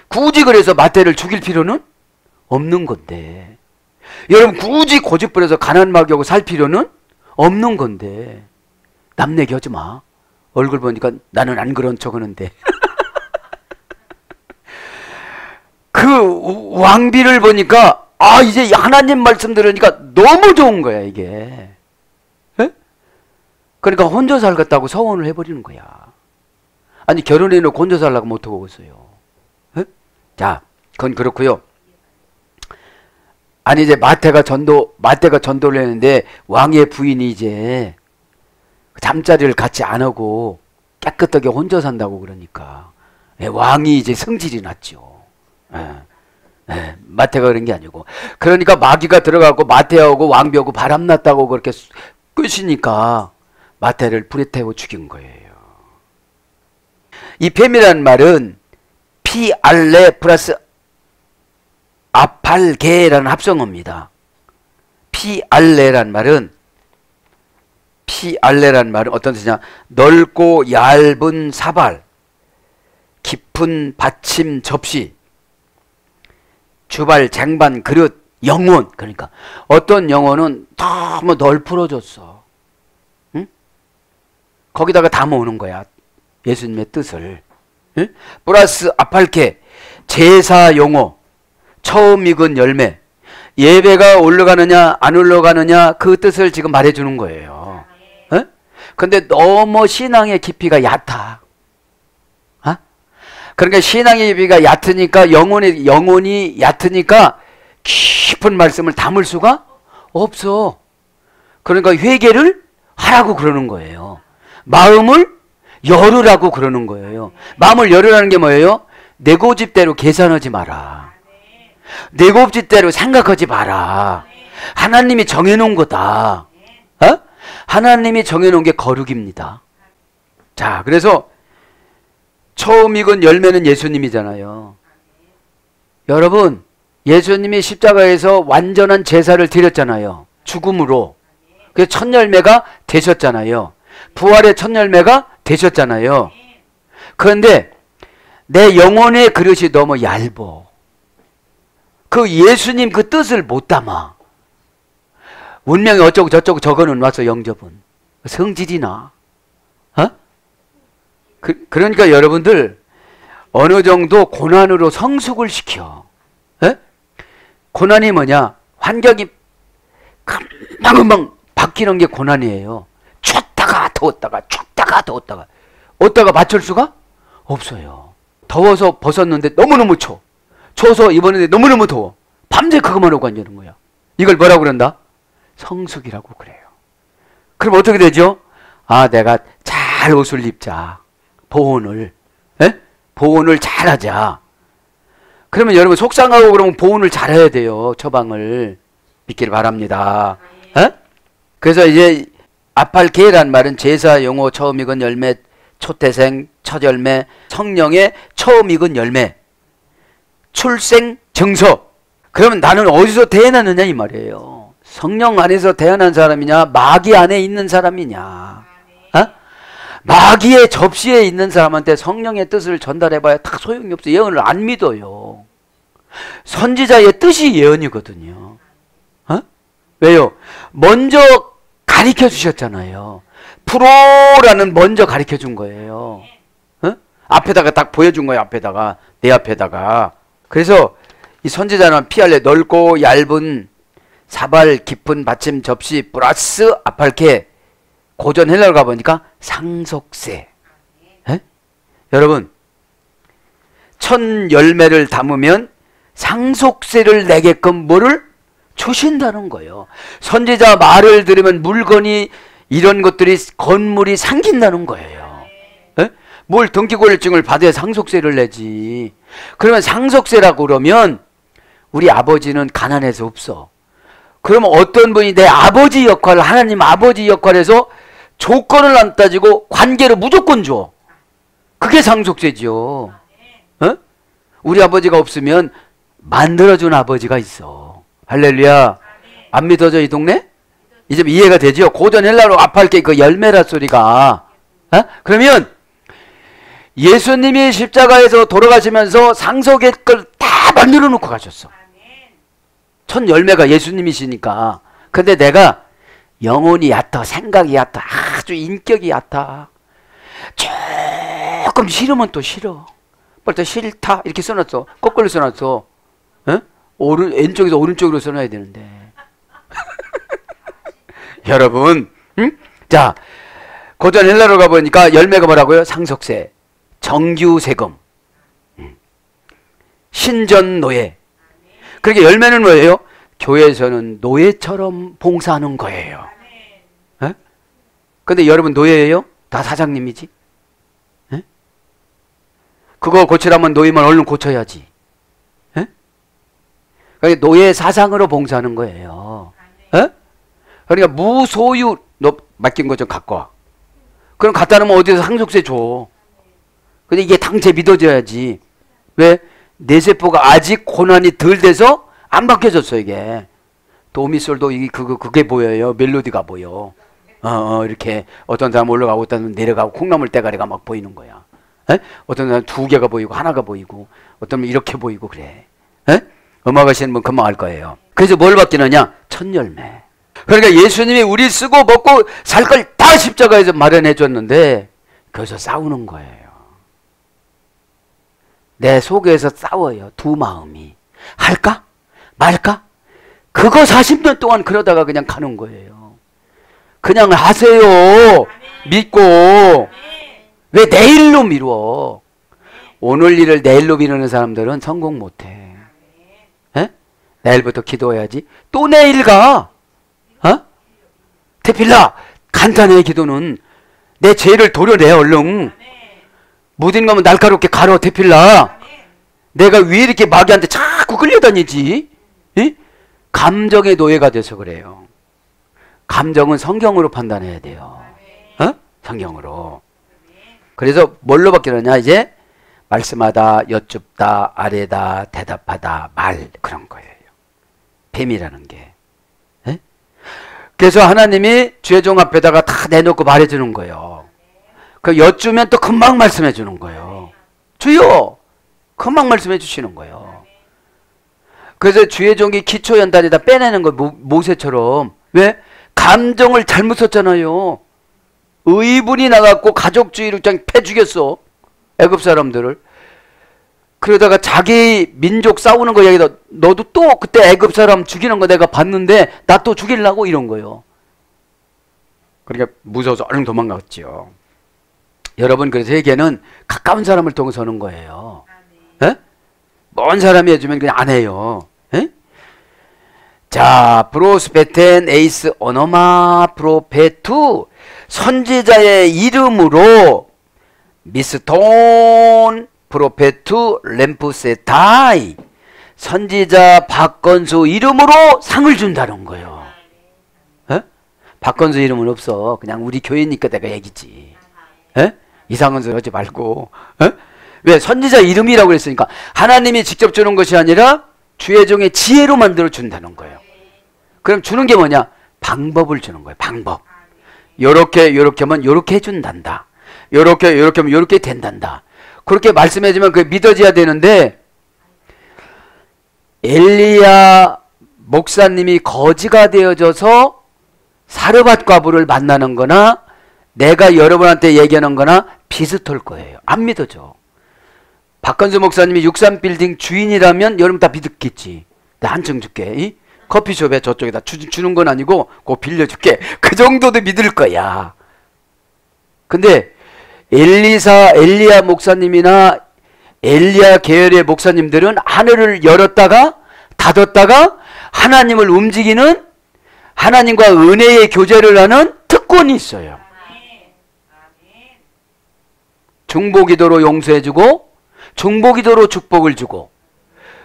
굳이 그래서 마태를 죽일 필요는 없는 건데. 여러분 굳이 고집부려서 가난하게 살 필요는 없는 건데. 남 얘기하지 마. 얼굴 보니까 나는 안 그런 척 하는데. 그 왕비를 보니까 이제 하나님 말씀 들으니까 너무 좋은 거야 이게. 에? 그러니까 혼자 살겠다고 서원을 해버리는 거야. 아니 결혼해놓고 혼자 살라고 못하고 있어요. 에? 자, 그건 그렇고요. 아니 이제 마태가 전도를 했는데 왕의 부인이 이제 잠자리를 같이 안 하고 깨끗하게 혼자 산다고 그러니까 왕이 이제 성질이 났죠. 마태가 그런 게 아니고. 그러니까 마귀가 들어가고 마태하고 왕비하고 바람났다고 그렇게 끄시니까 마태를 불에 태워 죽인 거예요. 이 뱀이라는 말은 피알레 플러스 아팔게라는 합성어입니다. 피알레란 말은 어떤 뜻이냐? 넓고 얇은 사발, 깊은 받침 접시, 주발, 쟁반, 그릇, 영혼. 그러니까 어떤 영혼은 너무 널브러졌어. 응? 거기다가 담아오는 거야. 예수님의 뜻을. 응? 플러스 아팔케, 제사 용어, 처음 익은 열매. 예배가 올라가느냐 안 올라가느냐 그 뜻을 지금 말해주는 거예요. 근데 너무 신앙의 깊이가 얕아. 그러니까 신앙의 깊이가 얕으니까 영혼이 얕으니까 깊은 말씀을 담을 수가 없어. 그러니까 회개를 하라고 그러는 거예요. 마음을 열으라고 그러는 거예요. 마음을 열으라는 게 뭐예요? 내 고집대로 계산하지 마라. 내 고집대로 생각하지 마라. 하나님이 정해놓은 거다. 하나님이 정해놓은 게 거룩입니다. 자, 그래서 처음 익은 열매는 예수님이잖아요. 여러분, 예수님이 십자가에서 완전한 제사를 드렸잖아요. 죽음으로. 그래서 첫 열매가 되셨잖아요. 부활의 첫 열매가 되셨잖아요. 그런데 내 영혼의 그릇이 너무 얇어. 그 예수님 그 뜻을 못 담아. 운명이 어쩌고 저쩌고 적어는 와서 영접은. 성질이나. 그러니까 여러분들 어느 정도 고난으로 성숙을 시켜. 고난이 뭐냐? 환경이 금방금방 바뀌는 게 고난이에요. 춥다가 더웠다가 춥다가 더웠다가 어디다가 맞출 수가 없어요. 더워서 벗었는데 너무너무 추워서 입었는데 너무너무 더워. 밤새 그것만 하고 앉는 거야. 이걸 뭐라고 그런다? 성숙이라고 그래요. 그럼 어떻게 되죠? 내가 잘 옷을 입자. 보온을 잘하자. 그러면 여러분 속상하고 그러면 보온을 잘해야 돼요. 처방을 믿기를 바랍니다. 그래서 이제 아팔케란 말은 제사 용어 처음 익은 열매, 초태생, 첫 열매, 성령의 처음 익은 열매, 출생 증서. 그러면 나는 어디서 태어났느냐 이 말이에요. 성령 안에서 태어난 사람이냐 마귀 안에 있는 사람이냐. 마귀의 접시에 있는 사람한테 성령의 뜻을 전달해봐야 다 소용이 없어. 예언을 안 믿어요. 선지자의 뜻이 예언이거든요. 왜요? 먼저 가르쳐 주셨잖아요. 프로라는 먼저 가르쳐 준 거예요. 어? 앞에다가 딱 보여준 거예요. 앞에다가, 내 앞에다가. 그래서 이 선지자는 피할래 넓고 얇은 사발 깊은 받침 접시 플러스 아팔케, 고전 헬라로 가보니까 상속세. 에? 여러분, 1000열매를 담으면 상속세를 내게끔 뭐를 주신다는 거예요. 선지자 말을 들으면 물건이, 이런 것들이, 건물이 생긴다는 거예요. 에? 뭘 등기고일증을 받아야 상속세를 내지. 그러면 상속세라고 그러면 우리 아버지는 가난해서 없어. 그러면 어떤 분이 내 아버지 역할을, 하나님 아버지 역할에서 조건을 안 따지고 관계를 무조건 줘. 그게 상속세죠. 어? 우리 아버지가 없으면 만들어준 아버지가 있어. 할렐루야. 안 믿어져 이 동네? 이제 이해가 되죠? 고전 헬라로 아팔게 그 열매라 소리가. 어? 그러면 예수님이 십자가에서 돌아가시면서 상속의 걸 다 만들어 놓고 가셨어. 1000열매가 예수님이시니까. 근데 내가 영혼이 얕아, 생각이 얕아, 아주 인격이 얕아. 조금 싫으면 또 싫어. 벌써 싫다 이렇게 써놨어. 거꾸로 써놨어. 어? 왼쪽에서 오른쪽으로 써놔야 되는데. 여러분, 응? 자, 고전 헬라로 가보니까 열매가 뭐라고요? 상속세, 정규세금, 신전노예. 그렇게 열매는 뭐예요? 교회에서는 노예처럼 봉사하는 거예요. 에? 근데 여러분 노예예요? 다 사장님이지? 에? 그거 고치라면 노예만 얼른 고쳐야지. 에? 그러니까 노예 사상으로 봉사하는 거예요. 에? 그러니까 무소유, 너 맡긴 거 좀 갖고 와. 그럼 갖다 놓으면 어디서 상속세 줘. 근데 이게 당체 믿어져야지. 왜? 내 세포가 아직 고난이 덜 돼서 안 바뀌어졌어, 이게. 도미솔도 이게 그게 보여요. 멜로디가 보여. 이렇게 어떤 사람 올라가고 어떤 사람 내려가고 콩나물 대가리가 막 보이는 거야. 에? 어떤 사람 2개가 보이고 하나가 보이고 어떤 사람 이렇게 보이고 그래. 에? 음악 하시는 분 금방 알 거예요. 그래서 뭘 바뀌느냐? 1000열매. 그러니까 예수님이 우리 쓰고 먹고 살 걸 다 십자가에서 마련해 줬는데 거기서 싸우는 거예요. 내 속에서 싸워요. 두 마음이. 할까? 말까? 그거 40년 동안 그러다가 그냥 가는 거예요. 그냥 하세요. 믿고. 왜 내일로 미루어? 오늘 일을 내일로 미루는 사람들은 성공 못해. 에? 내일부터 기도해야지. 또 내일 가. 어? 태필라, 간단해. 기도는 내 죄를 도려내. 얼른 무딘 거면 날카롭게 가려. 태필라, 내가 왜 이렇게 마귀한테 자꾸 끌려다니지? 에? 감정의 노예가 돼서 그래요. 감정은 성경으로 판단해야 돼요. 어? 성경으로. 그래서 뭘로 바뀌느냐? 이제 말씀하다, 여쭙다, 아뢰다, 대답하다, 말, 그런 거예요. 뱀이라는 게. 에? 그래서 하나님이 주의 종 앞에다가 다 내놓고 말해주는 거예요. 그 여쭈면 또 금방 말씀해 주는 거예요. 주여! 금방 말씀해 주시는 거예요. 그래서 주의 종이 기초 연단에다 빼내는 거, 모세처럼. 왜? 감정을 잘못 썼잖아요. 의분이 나갖고 가족주의를 그냥 패 죽였어. 애굽 사람들을. 그러다가 자기 민족 싸우는 거 얘기다. 너도 또 그때 애굽 사람 죽이는 거 내가 봤는데 나 또 죽이려고 이런 거예요. 그러니까 무서워서 얼른 도망갔죠. 여러분, 그래서 회개는 가까운 사람을 통해서 하는 거예요. 에? 먼 사람이 해주면 그냥 안 해요. 에? 자, 프로스페텐 에이스 오노마 프로페투, 선지자의 이름으로 미스톤 프로페투 렘푸세타이, 선지자 박건수 이름으로 상을 준다는 거예요. 에? 박건수 이름은 없어. 그냥 우리 교회니까 내가 얘기지. 에? 이상한 소리 하지 말고. 에? 왜? 선지자 이름이라고 그랬으니까. 하나님이 직접 주는 것이 아니라 주의 종의 지혜로 만들어 준다는 거예요. 그럼 주는 게 뭐냐? 방법을 주는 거예요. 방법. 요렇게 하면 요렇게 해준단다. 요렇게 하면 요렇게 된단다. 그렇게 말씀해주면 그게 믿어져야 되는데, 엘리야 목사님이 거지가 되어져서 사르밧 과부를 만나는 거나 내가 여러분한테 얘기하는 거나 비슷할 거예요. 안 믿어져. 박건수 목사님이 63빌딩 주인이라면 여러분 다 믿었겠지. 내가 한층 줄게. 이? 커피숍에 저쪽에다 주는 건 아니고 그거 빌려줄게. 그 정도도 믿을 거야. 근데 엘리야 목사님이나 엘리야 계열의 목사님들은 하늘을 열었다가 닫았다가 하나님을 움직이는 하나님과 은혜의 교제를 하는 특권이 있어요. 중보기도로 용서해주고 중보기도로 축복을 주고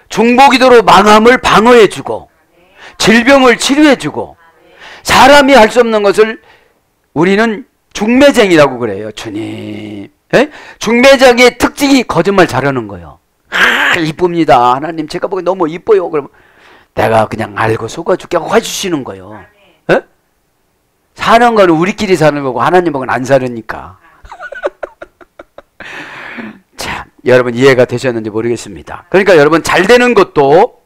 중보기도로 망함을 방어해주고 질병을 치료해주고 사람이 할 수 없는 것을 우리는 중매쟁이라고 그래요. 주님. 에? 중매쟁이의 특징이 거짓말 잘하는 거예요. 이쁩니다. 하나님 제가 보기 너무 이뻐요. 그러면 내가 그냥 알고 속아줄게 하고 해주시는 거예요. 에? 사는 거는 우리끼리 사는 거고 하나님하고는 안 사니까. 자, 여러분 이해가 되셨는지 모르겠습니다. 그러니까 여러분 잘 되는 것도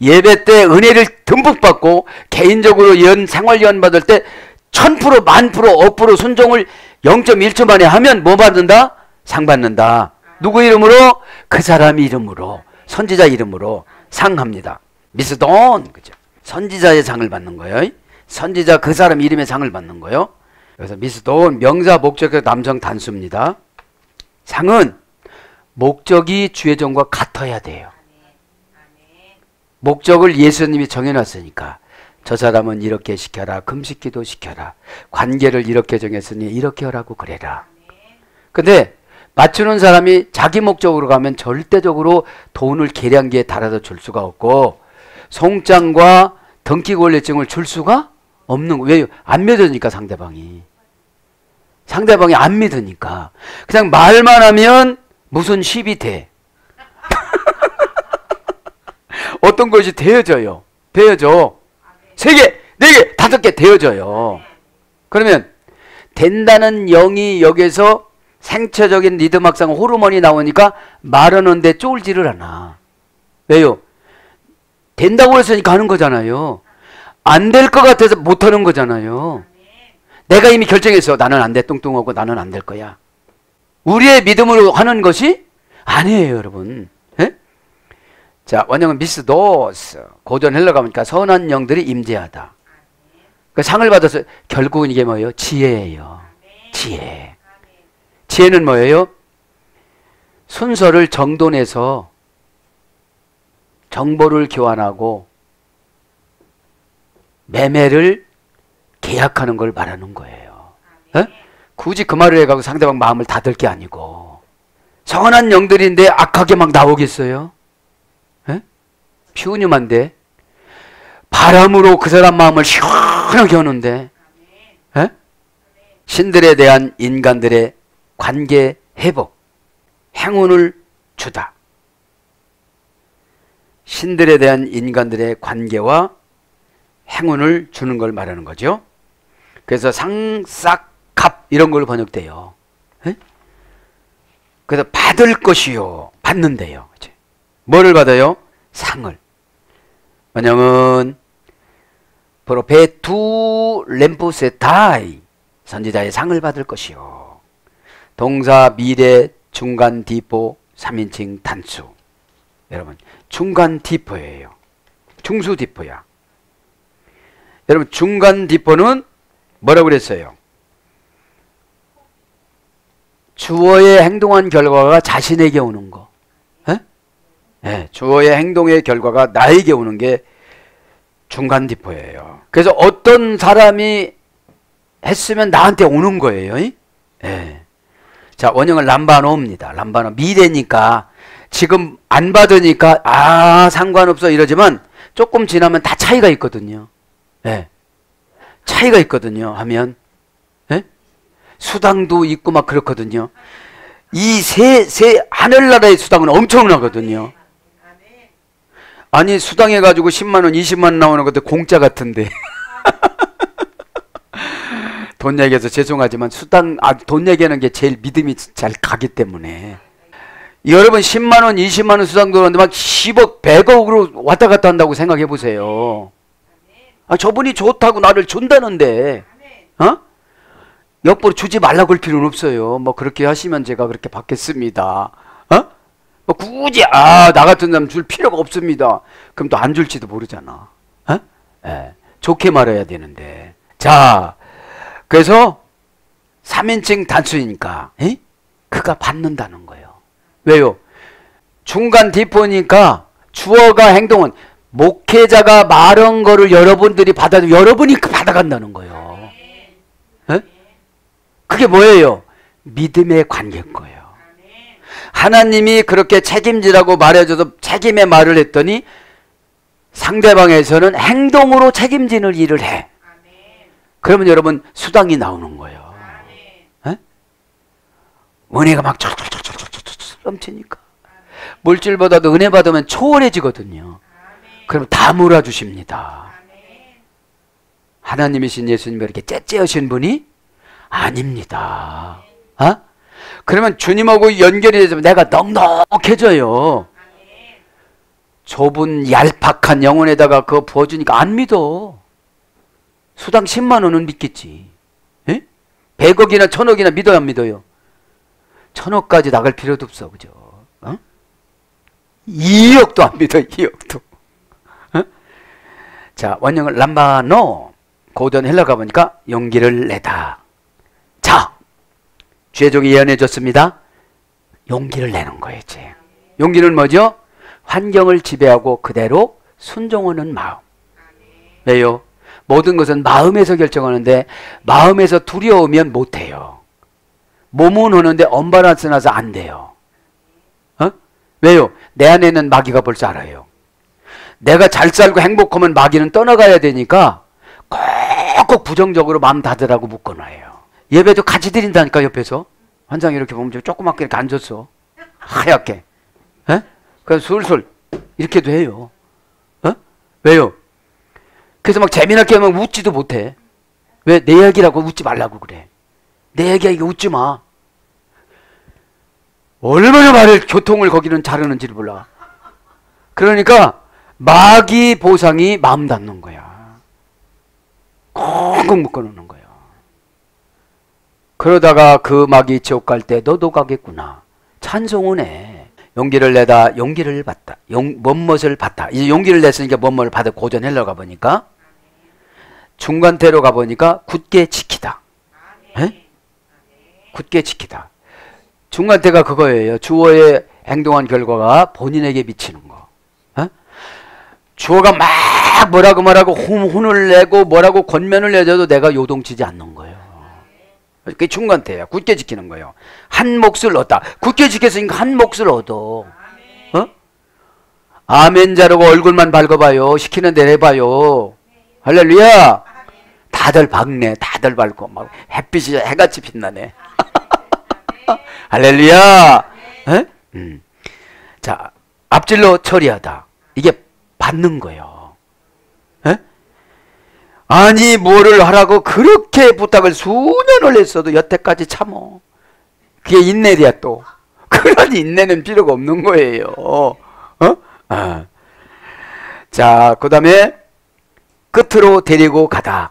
예배 때 은혜를 듬뿍 받고 개인적으로 생활연 받을 때 1000%, 10,000%, 억프로 순종을 0.1초 만에 하면 뭐 받는다? 상 받는다. 누구 이름으로? 그 사람 이름으로, 선지자 이름으로 상합니다. 미스돈, 그죠? 선지자의 상을 받는 거예요. 선지자 그 사람 이름의 상을 받는 거예요. 그래서 미스돈 명사 목적의 남성 단수입니다. 상은 목적이 주의 종과 같아야 돼요. 목적을 예수님이 정해놨으니까 저 사람은 이렇게 시켜라, 금식기도 시켜라, 관계를 이렇게 정했으니 이렇게 하라고 그래라. 근데 맞추는 사람이 자기 목적으로 가면 절대적으로 돈을 계량기에 달아서 줄 수가 없고 송장과 등기권리증을 줄 수가 없는 거예요. 왜요? 안 믿으니까 상대방이 안 믿으니까 그냥 말만 하면 무슨 십이 돼. 어떤 것이 되어져요. 3개, 4개, 5개 되어져요. 그러면 된다는 영이 여기서 생체적인 리듬악상 호르몬이 나오니까 말하는데 쫄지를 않아. 왜요? 된다고 했으니까 하는 거잖아요. 안 될 것 같아서 못하는 거잖아요. 내가 이미 결정했어. 나는 안 돼. 뚱뚱하고 나는 안 될 거야. 우리의 믿음으로 하는 것이 아니에요, 여러분. 에? 자, 원형은 미스도스. 고전 헬러 가보니까 선한 영들이 임재하다. 그 상을 받아서 결국은 이게 뭐예요? 지혜예요. 지혜. 지혜는 뭐예요? 순서를 정돈해서 정보를 교환하고 매매를 계약하는 걸 말하는 거예요. 에? 굳이 그 말을 해가지고 상대방 마음을 닫을 게 아니고 선한 영들인데 악하게 막 나오겠어요? 에? 퓨뉴만데 바람으로 그 사람 마음을 시원하게 하는데 에? 신들에 대한 인간들의 관계 회복, 행운을 주다. 신들에 대한 인간들의 관계와 행운을 주는 걸 말하는 거죠. 그래서 상싹갑 이런 걸로 번역돼요. 에? 그래서 받을 것이요. 받는데요. 그치? 뭐를 받아요? 상을. 원형은 프로페투 렘푸세타이 선지자의 상을 받을 것이요. 동사 미래 중간 디포 3인칭 단수. 여러분 중간 디포예요. 중수 디포야. 여러분 중간 디포는 뭐라고 그랬어요? 주어의 행동한 결과가 자신에게 오는 거. 네, 주어의 행동의 결과가 나에게 오는 게 중간 디포예요. 그래서 어떤 사람이 했으면 나한테 오는 거예요. 네. 자, 원형은 람바노입니다. 람바노. 미래니까 지금 안 받으니까 상관없어 이러지만 조금 지나면 다 차이가 있거든요. 네. 차이가 있거든요. 하면 네? 수당도 있고 막 그렇거든요. 이 하늘나라의 수당은 엄청나거든요. 아니 수당해가지고 10만원 20만원 나오는 것도 공짜 같은데 돈 얘기해서 죄송하지만 돈 얘기하는 게 제일 믿음이 잘 가기 때문에 여러분 10만 원, 20만 원 수당 들어오는데 막 10억, 100억으로 왔다 갔다 한다고 생각해 보세요. 아, 저분이 좋다고 나를 준다는데, 어? 옆으로 주지 말라고 할 필요는 없어요. 뭐 그렇게 하시면 제가 그렇게 받겠습니다. 어? 뭐 굳이 나 같은 사람 줄 필요가 없습니다. 그럼 또 안 줄지도 모르잖아. 어? 예, 좋게 말해야 되는데. 자, 그래서 3인칭 단수니까 그가 받는다는 거예요. 왜요? 중간 뒷보니까 주어가 행동은 목회자가 말한 거를 여러분들이 받아도 여러분이 받아간다는 거예요. 에? 그게 뭐예요? 믿음의 관계인 거예요. 하나님이 그렇게 책임지라고 말해줘서 책임의 말을 했더니 상대방에서는 행동으로 책임지는 일을 해. 그러면 여러분 수당이 나오는 거예요. 에? 은혜가 막 넘치니까 물질보다도 은혜 받으면 초월해지거든요. 그럼 다 몰아주십니다. 하나님이신 예수님이 이렇게 째째하신 분이 아닙니다. 어? 그러면 주님하고 연결이 되면 내가 넉넉해져요. 좁은 얄팍한 영혼에다가 그거 부어주니까 안 믿어. 수당 10만 원은 믿겠지. 에? 100억이나 1000억이나 믿어야 안 믿어요? 1000억까지 나갈 필요도 없어. 그죠? 어? 2억도 안 믿어. 2억도. 어? 자, 원형을 람바노. 고전 헬라 가보니까 용기를 내다. 자, 죄족이 예언해줬습니다. 용기를 내는 거예요. 이제. 용기는 뭐죠? 환경을 지배하고 그대로 순종하는 마음. 왜요? 모든 것은 마음에서 결정하는데 마음에서 두려우면 못해요. 몸은 오는데 언밸런스 나서 안 돼요. 어? 왜요? 내 안에 있는 마귀가 벌써 알아요. 내가 잘 살고 행복하면 마귀는 떠나가야 되니까 꼭 부정적으로 마음 닫으라고 묶어놔요. 예배도 같이 드린다니까. 옆에서 환상 이렇게 보면 조그맣게 이렇게 앉았어. 하얗게. 에? 그래서 술술 이렇게도 해요. 어? 왜요? 그래서 막 재미나게 하면 웃지도 못해. 왜? 내 얘기라고 웃지 말라고 그래. 내 얘기하니까 웃지 마. 얼마나 말을 교통을 거기는 자르는지를 몰라. 그러니까 마귀 보상이 마음 닫는 거야. 꽁꽁 묶어놓는 거야. 그러다가 그 마귀 지옥 갈 때 너도 가겠구나. 찬송은 해. 용기를 내다, 용기를 받다. 뭔것을 받다. 이제 용기를 냈으니까 뭔것을 받아. 고전 헬러 가보니까 중간태로 가보니까 굳게 지키다. 에? 굳게 지키다. 중간태가 그거예요. 주어의 행동한 결과가 본인에게 미치는 거. 에? 주어가 막 뭐라고 말하고 혼을 내고 뭐라고 권면을 내줘도 내가 요동치지 않는 거예요. 그게 중간태야. 굳게 지키는 거예요. 한 몫을 얻다. 굳게 지켰으니까 한 몫을 얻어. 어? 아멘 자르고 얼굴만 밝아봐요. 시키는 대로 해봐요. 할렐루야. 다들 밝네. 다들 밝고 막 햇빛이 해같이 빛나네. 할렐루야. 자, 앞질러 처리하다. 이게 받는 거예요. 에? 아니 뭐를 하라고 그렇게 부탁을 수년을 했어도 여태까지 참어. 그게 인내야 또. 그런 인내는 필요가 없는 거예요. 어? 자, 그 다음에 끝으로 데리고 가다.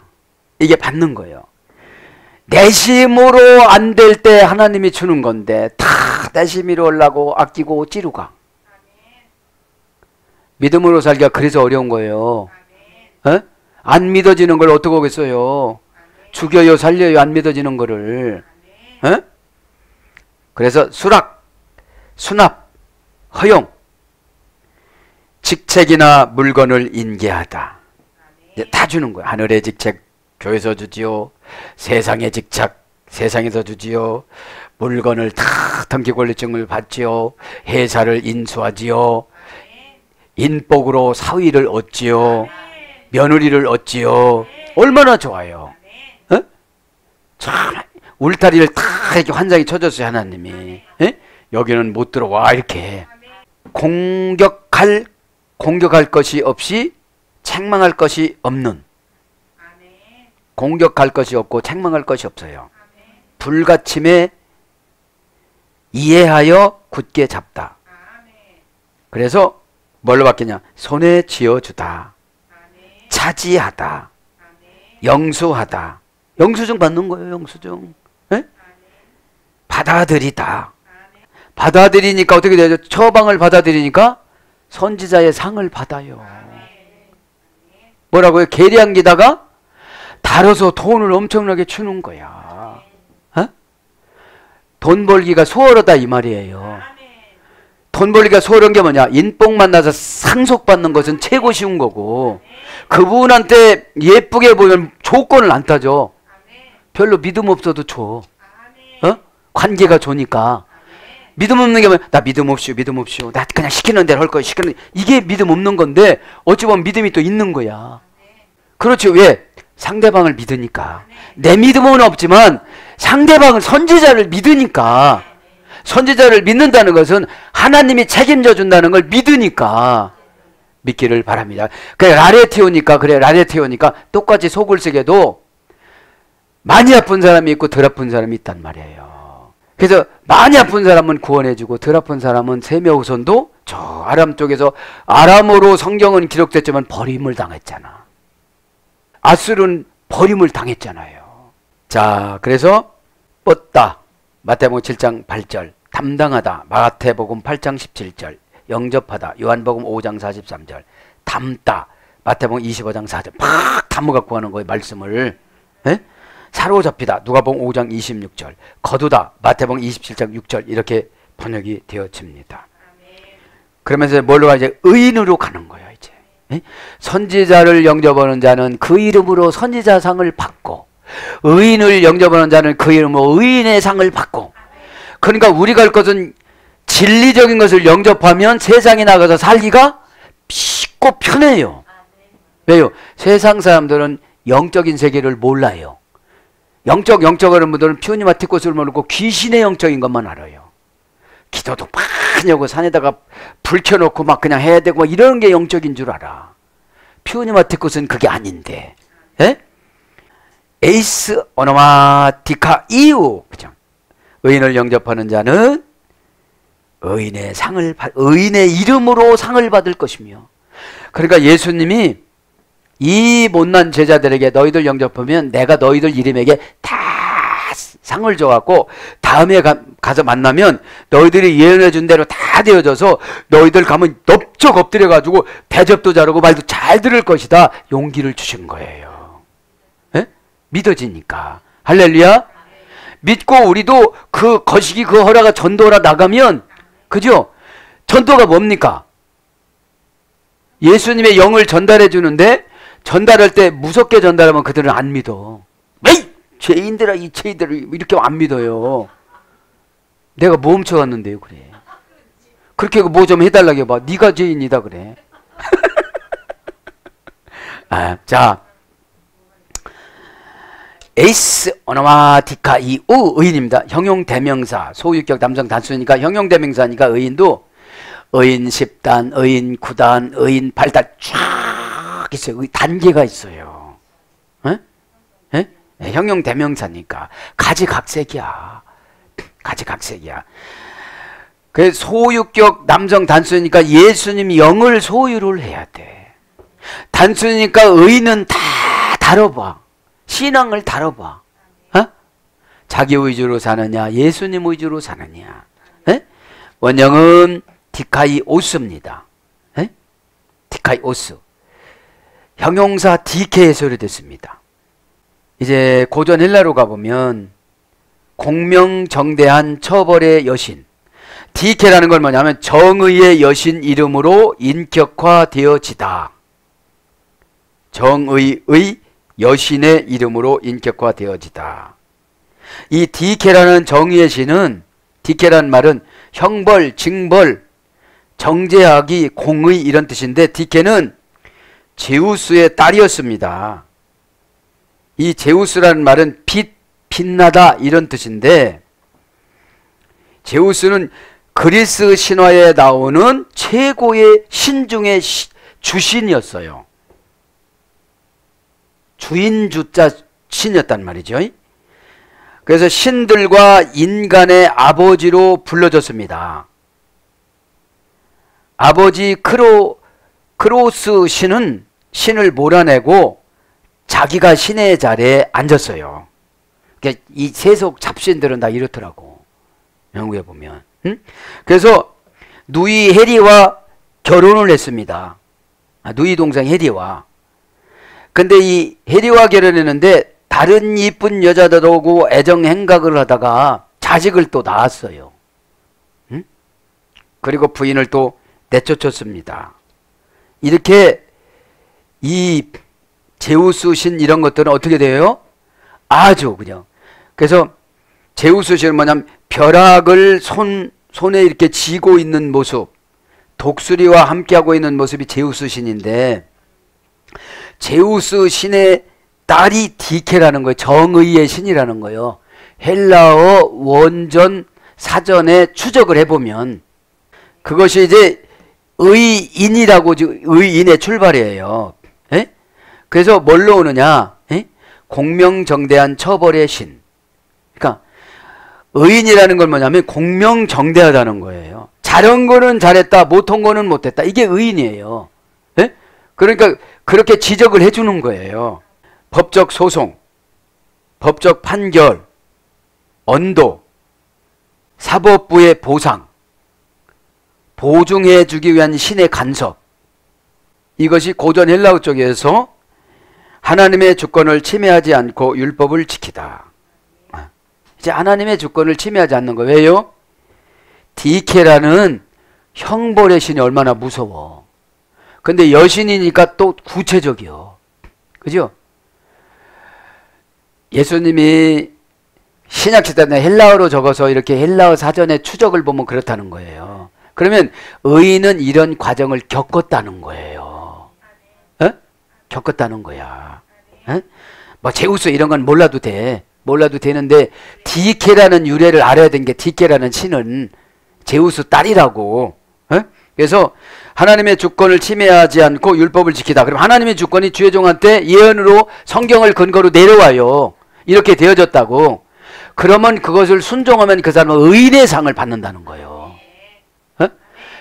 이게 받는 거예요. 내심으로 안 될 때 하나님이 주는 건데 다 내심으로 하려고 아끼고 찌르가. 믿음으로 살기가 그래서 어려운 거예요. 어? 안 믿어지는 걸 어떻게 하겠어요? 죽여요 살려요 안 믿어지는 거를. 어? 그래서 수락, 수납, 허용, 직책이나 물건을 인계하다. 다 주는 거예요. 하늘의 직책 교회에서 주지요. 세상의 직책 세상에서 주지요. 물건을 다 등기권리증을 받지요. 회사를 인수하지요. 인복으로 사위를 얻지요. 며느리를 얻지요. 얼마나 좋아요. 어? 참 울타리를 다 이렇게 환장이 쳐줬어요. 하나님이. 에? 여기는 못 들어와 이렇게. 공격할 것이 없이 책망할 것이 없는. 공격할 것이 없고 책망할 것이 없어요. 불가침에 이해하여 굳게 잡다. 그래서 뭘로 바뀌냐? 손에 쥐어주다. 차지하다. 영수하다. 영수증 받는 거예요. 영수증. 에? 받아들이다. 받아들이니까 어떻게 되죠? 처방을 받아들이니까 선지자의 상을 받아요. 뭐라고요? 계량기다가 달아서 돈을 엄청나게 주는 거야. 어? 돈 벌기가 수월하다 이 말이에요. 돈 벌기가 수월한 게 뭐냐? 인복 만나서 상속받는 것은 최고 쉬운 거고, 그분한테 예쁘게 보면 조건을 안 따져. 별로 믿음 없어도 줘. 어? 관계가 좋으니까. 믿음 없는 게 뭐야? 나 믿음 없이요, 믿음 없이요. 나 그냥 시키는 대로 할 거야, 시키는 대로. 이게 믿음 없는 건데, 어찌 보면 믿음이 또 있는 거야. 그렇죠. 왜? 상대방을 믿으니까. 내 믿음은 없지만, 상대방은 선지자를 믿으니까. 선지자를 믿는다는 것은 하나님이 책임져 준다는 걸 믿으니까 믿기를 바랍니다. 그래, 라레티오니까 똑같이 속을 쓰게도 많이 아픈 사람이 있고 덜 아픈 사람이 있단 말이에요. 그래서 많이 아픈 사람은 구원해주고 덜 아픈 사람은 세며우선도 저 아람 쪽에서, 아람어로 성경은 기록됐지만 버림을 당했잖아. 아술은 버림을 당했잖아요. 자, 그래서 뻗다. 마태복음 7장 8절. 담당하다. 마태복음 8장 17절. 영접하다. 요한복음 5장 43절. 담다. 마태복음 25장 4절. 막 담아갖고 하는 거예요. 말씀을. 에? 사로잡히다. 누가복음 5장 26절. 거두다. 마태복음 27장 6절. 이렇게 번역이 되어집니다. 그러면서 뭘로 가? 이제 의인으로 가는 거예요. 이제. 에? 선지자를 영접하는 자는 그 이름으로 선지자상을 받고, 의인을 영접하는 자는 그 이름으로 의인의 상을 받고. 그러니까 우리가 할 것은 진리적인 것을 영접하면 세상에 나가서 살기가 쉽고 편해요. 왜요? 세상 사람들은 영적인 세계를 몰라요. 영적 하는 분들은 피오니마 티코스를 모르고 귀신의 영적인 것만 알아요. 기도도 많이 하고 산에다가 불 켜놓고 막 그냥 해야 되고 막 이런 게 영적인 줄 알아. 피오니마 티코스는 그게 아닌데. 에? 에이스 오노마티카 이후, 그죠? 의인을 영접하는 자는 의인의 이름으로 상을 받을 것이며. 그러니까 예수님이 이 못난 제자들에게 너희들 영접하면 내가 너희들 이름에게 다 상을 줘갖고 다음에 가서 만나면 너희들이 예언해 준 대로 다 되어져서 너희들 가면 넙적 엎드려가지고 대접도 잘하고 말도 잘 들을 것이다. 용기를 주신 거예요. 에? 믿어지니까. 할렐루야. 믿고 우리도 그 거시기 그 허라가 전도하러 나가면, 그죠? 전도가 뭡니까? 예수님의 영을 전달해 주는데 전달할 때 무섭게 전달하면 그들은 안 믿어. 에이! 죄인들아, 이 죄인들을 이렇게 안 믿어요. 내가 뭐 훔쳐갔는데요, 그래. 그렇게 뭐 좀 해달라고 해봐. 네가 죄인이다 그래. 아, 자, 에이스 오노마티카 이우 의인입니다. 형용대명사, 소유격 남성 단수니까 형용대명사니까 의인도 의인 10단, 의인 9단, 의인 8단 쫙 있어요. 단계가 있어요. 에? 에? 형용대명사니까 가지각색이야. 가지각색이야. 그 소유격 남성 단수니까 예수님이 영을 소유를 해야 돼. 단수니까 의인은 다 다뤄봐. 신앙을 다뤄봐. 어? 자기 위주로 사느냐, 예수님 위주로 사느냐. 에? 원형은 디카이오스입니다. 에? 디카이오스. 형용사 디케에 소리됐습니다. 이제 고전 헬라로 가보면 공명정대한 처벌의 여신. 디케라는 건 뭐냐면 정의의 여신 이름으로 인격화되어지다. 정의의 여신의 이름으로 인격화되어지다. 이 디케라는 정의의 신은, 디케라는 말은 형벌, 징벌, 정죄하기, 공의 이런 뜻인데 디케는 제우스의 딸이었습니다. 이 제우스라는 말은 빛나다 이런 뜻인데, 제우스는 그리스 신화에 나오는 최고의 신 중의 주신이었어요. 주인 주자 신이었단 말이죠. 그래서 신들과 인간의 아버지로 불러졌습니다. 아버지 크로스 신은 신을 몰아내고 자기가 신의 자리에 앉았어요. 그러니까 이 세속 잡신들은 다 이렇더라고. 영국에 보면. 응? 그래서 누이 해리와 결혼을 했습니다. 누이 동생 해리와. 근데 이 해리와 결혼했는데 다른 이쁜 여자들하고 애정 행각을 하다가 자식을 또 낳았어요. 응? 그리고 부인을 또 내쫓았습니다. 이렇게 이 제우스 신 이런 것들은 어떻게 돼요? 아주 그냥. 그래서 제우스 신은 뭐냐면 벼락을 손에 이렇게 쥐고 있는 모습, 독수리와 함께하고 있는 모습이 제우스 신인데, 제우스 신의 딸이 디케라는 거예요. 정의의 신이라는 거예요. 헬라어 원전 사전에 추적을 해보면 그것이 이제 의인이라고, 의인의 출발이에요. 에? 그래서 뭘로 오느냐? 에? 공명정대한 처벌의 신. 그러니까 의인이라는 건 뭐냐면 공명정대하다는 거예요. 잘한 거는 잘했다, 못한 거는 못했다. 이게 의인이에요. 에? 그러니까 그렇게 지적을 해주는 거예요. 법적 소송, 법적 판결, 언도, 사법부의 보상, 보증해 주기 위한 신의 간섭. 이것이 고전 헬라어 쪽에서 하나님의 주권을 침해하지 않고 율법을 지키다. 이제 하나님의 주권을 침해하지 않는 거예요. 왜요? 디케라는 형벌의 신이 얼마나 무서워. 근데 여신이니까 또 구체적이요. 그죠? 예수님이 신약시대에 헬라어로 적어서 이렇게 헬라어 사전에 추적을 보면 그렇다는 거예요. 그러면 의인은 이런 과정을 겪었다는 거예요. 어? 겪었다는 거야. 어? 뭐 제우스 이런 건 몰라도 돼. 몰라도 되는데 디케라는 유래를 알아야 되는 게, 디케라는 신은 제우스 딸이라고. 어? 그래서 하나님의 주권을 침해하지 않고 율법을 지키다. 그럼 하나님의 주권이 주의종한테 예언으로 성경을 근거로 내려와요. 이렇게 되어졌다고. 그러면 그것을 순종하면 그 사람은 의인의 상을 받는다는 거예요. 어?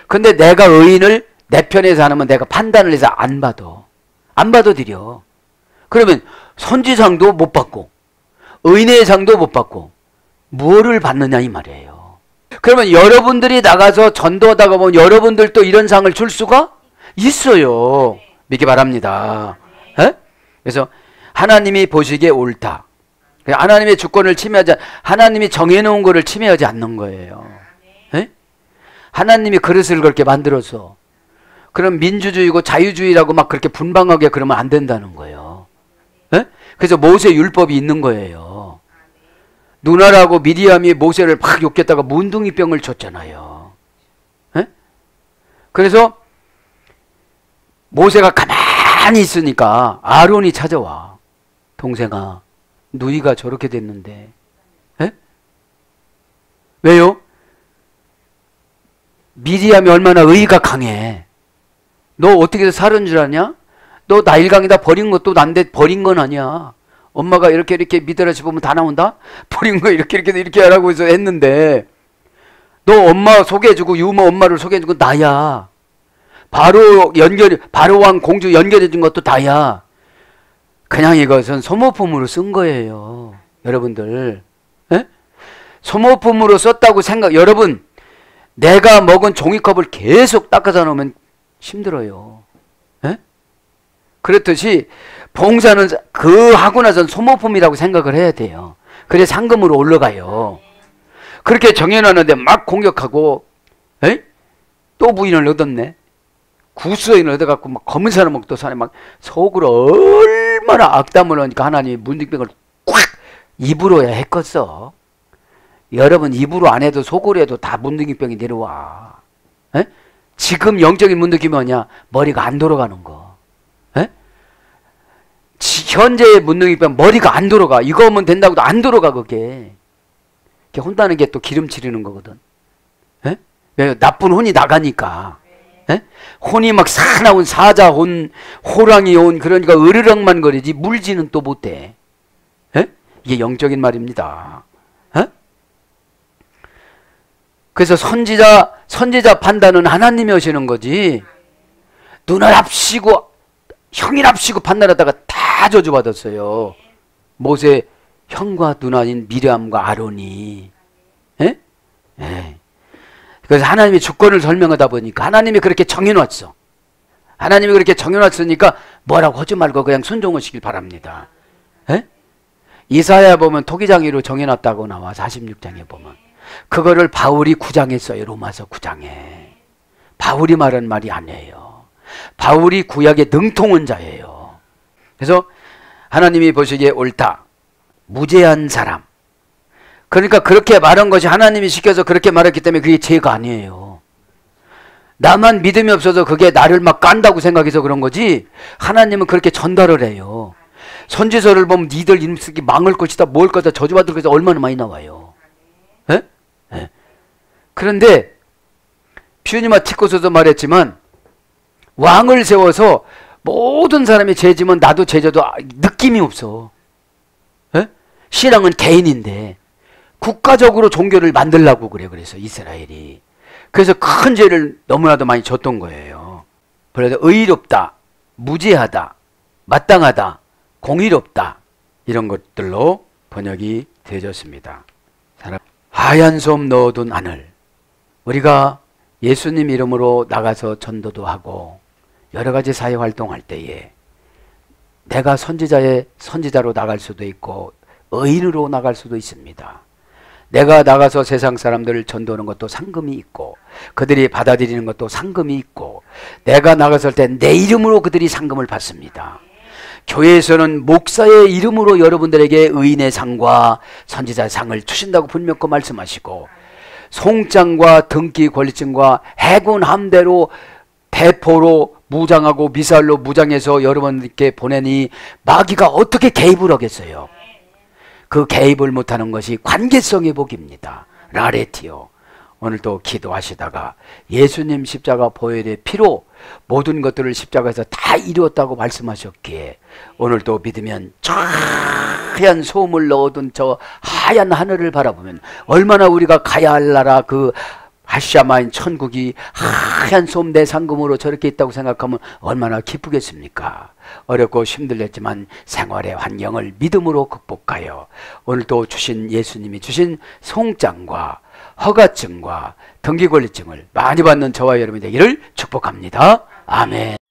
근데 내가 의인을 내 편에서 하면 내가 판단을 해서 안 받아. 안 받아들여. 그러면 선지상도 못 받고 의인의 상도 못 받고 뭐를 받느냐 이 말이에요. 그러면 여러분들이 나가서 전도하다가 보면 여러분들도 이런 상을 줄 수가 있어요. 믿기 바랍니다. 에? 그래서 하나님이 보시기에 옳다. 하나님의 주권을 침해하지, 하나님이 정해놓은 거를 침해하지 않는 거예요. 에? 하나님이 그릇을 그렇게 만들어서 그럼 민주주의고 자유주의라고 막 그렇게 분방하게 그러면 안 된다는 거예요. 에? 그래서 모세 율법이 있는 거예요. 누나라고 미디암이 모세를 막 욕했다가 문둥이병을 줬잖아요. 에? 그래서 모세가 가만히 있으니까 아론이 찾아와. 동생아, 누이가 저렇게 됐는데. 에? 왜요? 미디암이 얼마나 의의가 강해. 너 어떻게 살은 줄 아냐? 너 나일강에다 버린 것도 난데 버린 건 아니야. 엄마가 이렇게 미드라지 보면 다 나온다? 버린 거 이렇게 하라고 해서 했는데, 너 엄마 소개해주고 유모 엄마를 소개해준 건 나야. 바로왕 공주 연결해준 것도 나야. 그냥 이것은 소모품으로 쓴 거예요. 여러분들. 에? 소모품으로 썼다고 여러분, 내가 먹은 종이컵을 계속 닦아서 놓으면 힘들어요. 에? 그렇듯이 봉사는 그 하고 나선 소모품이라고 생각을 해야 돼요. 그래 상금으로 올라가요. 그렇게 정해놨는데 막 공격하고, 에이? 또 부인을 얻었네. 구수인을 얻어갖고 막 검은 사람 먹도 사람이 막 속으로 얼마나 악담을 하니까 하나님이 문둥병을 꽉 입으로 해야 했겠어. 여러분 입으로 안 해도 속으로 해도 다 문둥이병이 내려와. 에? 지금 영적인 문둥이 뭐냐? 머리가 안 돌아가는 거. 에? 현재의 문둥이병 머리가 안 돌아가. 이거 하면 된다고도 안 돌아가. 그게 혼다는 게 또 기름 치르는 거거든. 에? 왜? 나쁜 혼이 나가니까. 에? 혼이 막 사나운 사자혼, 호랑이 혼, 그러니까 으르렁만 거리지 물지는 또 못해. 에? 이게 영적인 말입니다. 그래서 선지자 판단은 하나님이 하시는 거지. 누나랍시고 형이랍시고 판단하다가 다 저주받았어요. 모세 형과 누나인 미리암과 아론이. 예? 예. 그래서 하나님이 주권을 설명하다 보니까 하나님이 그렇게 정해놨어. 하나님이 그렇게 정해놨으니까 뭐라고 하지 말고 그냥 순종하시길 바랍니다. 예? 이사야 보면 토기장이로 정해놨다고 나와. 46장에 보면. 그거를 바울이 9장에 써요. 로마서 9장에. 바울이 말한 말이 아니에요. 바울이 구약의 능통한 자예요. 그래서 하나님이 보시기에 옳다. 무죄한 사람. 그러니까 그렇게 말한 것이 하나님이 시켜서 그렇게 말했기 때문에 그게 죄가 아니에요. 나만 믿음이 없어서 그게 나를 막 깐다고 생각해서 그런 거지, 하나님은 그렇게 전달을 해요. 선지서를 보면 니들 인식이 망할 것이다, 뭘 거다, 저주받을 것이다 얼마나 많이 나와요. 에? 에. 그런데 퓨니마 티코스도 말했지만 왕을 세워서 모든 사람이 죄지면 나도 죄져도 느낌이 없어. 에? 신앙은 개인인데 국가적으로 종교를 만들려고 그래. 그래서 이스라엘이. 그래서 큰 죄를 너무나도 많이 졌던 거예요. 그래서 의롭다, 무죄하다, 마땅하다, 공의롭다, 이런 것들로 번역이 되어졌습니다. 하얀 솜 넣어둔 하늘. 우리가 예수님 이름으로 나가서 전도도 하고 여러 가지 사회 활동할 때에 내가 선지자로 나갈 수도 있고 의인으로 나갈 수도 있습니다. 내가 나가서 세상 사람들을 전도하는 것도 상금이 있고 그들이 받아들이는 것도 상금이 있고 내가 나갔을 때 내 이름으로 그들이 상금을 받습니다. 교회에서는 목사의 이름으로 여러분들에게 의인의 상과 선지자 상을 주신다고 분명히 말씀하시고 송장과 등기 권리증과 해군 함대로 대포로 무장하고 미사일로 무장해서 여러분들께 보내니 마귀가 어떻게 개입을 하겠어요? 그 개입을 못하는 것이 관계성의 복입니다. 라레티오. 오늘도 기도하시다가 예수님 십자가 보혈의 피로 모든 것들을 십자가에서 다 이루었다고 말씀하셨기에 오늘도 믿으면 저 하얀 소음을 넣어둔 저 하얀 하늘을 바라보면 얼마나 우리가 가야 할 나라 그 아시아마인 천국이 하얀 솜 내 상금으로 저렇게 있다고 생각하면 얼마나 기쁘겠습니까? 어렵고 힘들겠지만 생활의 환경을 믿음으로 극복하여 오늘도 주신 예수님이 주신 송장과 허가증과 등기권리증을 많이 받는 저와 여러분이 되기를 축복합니다. 아멘.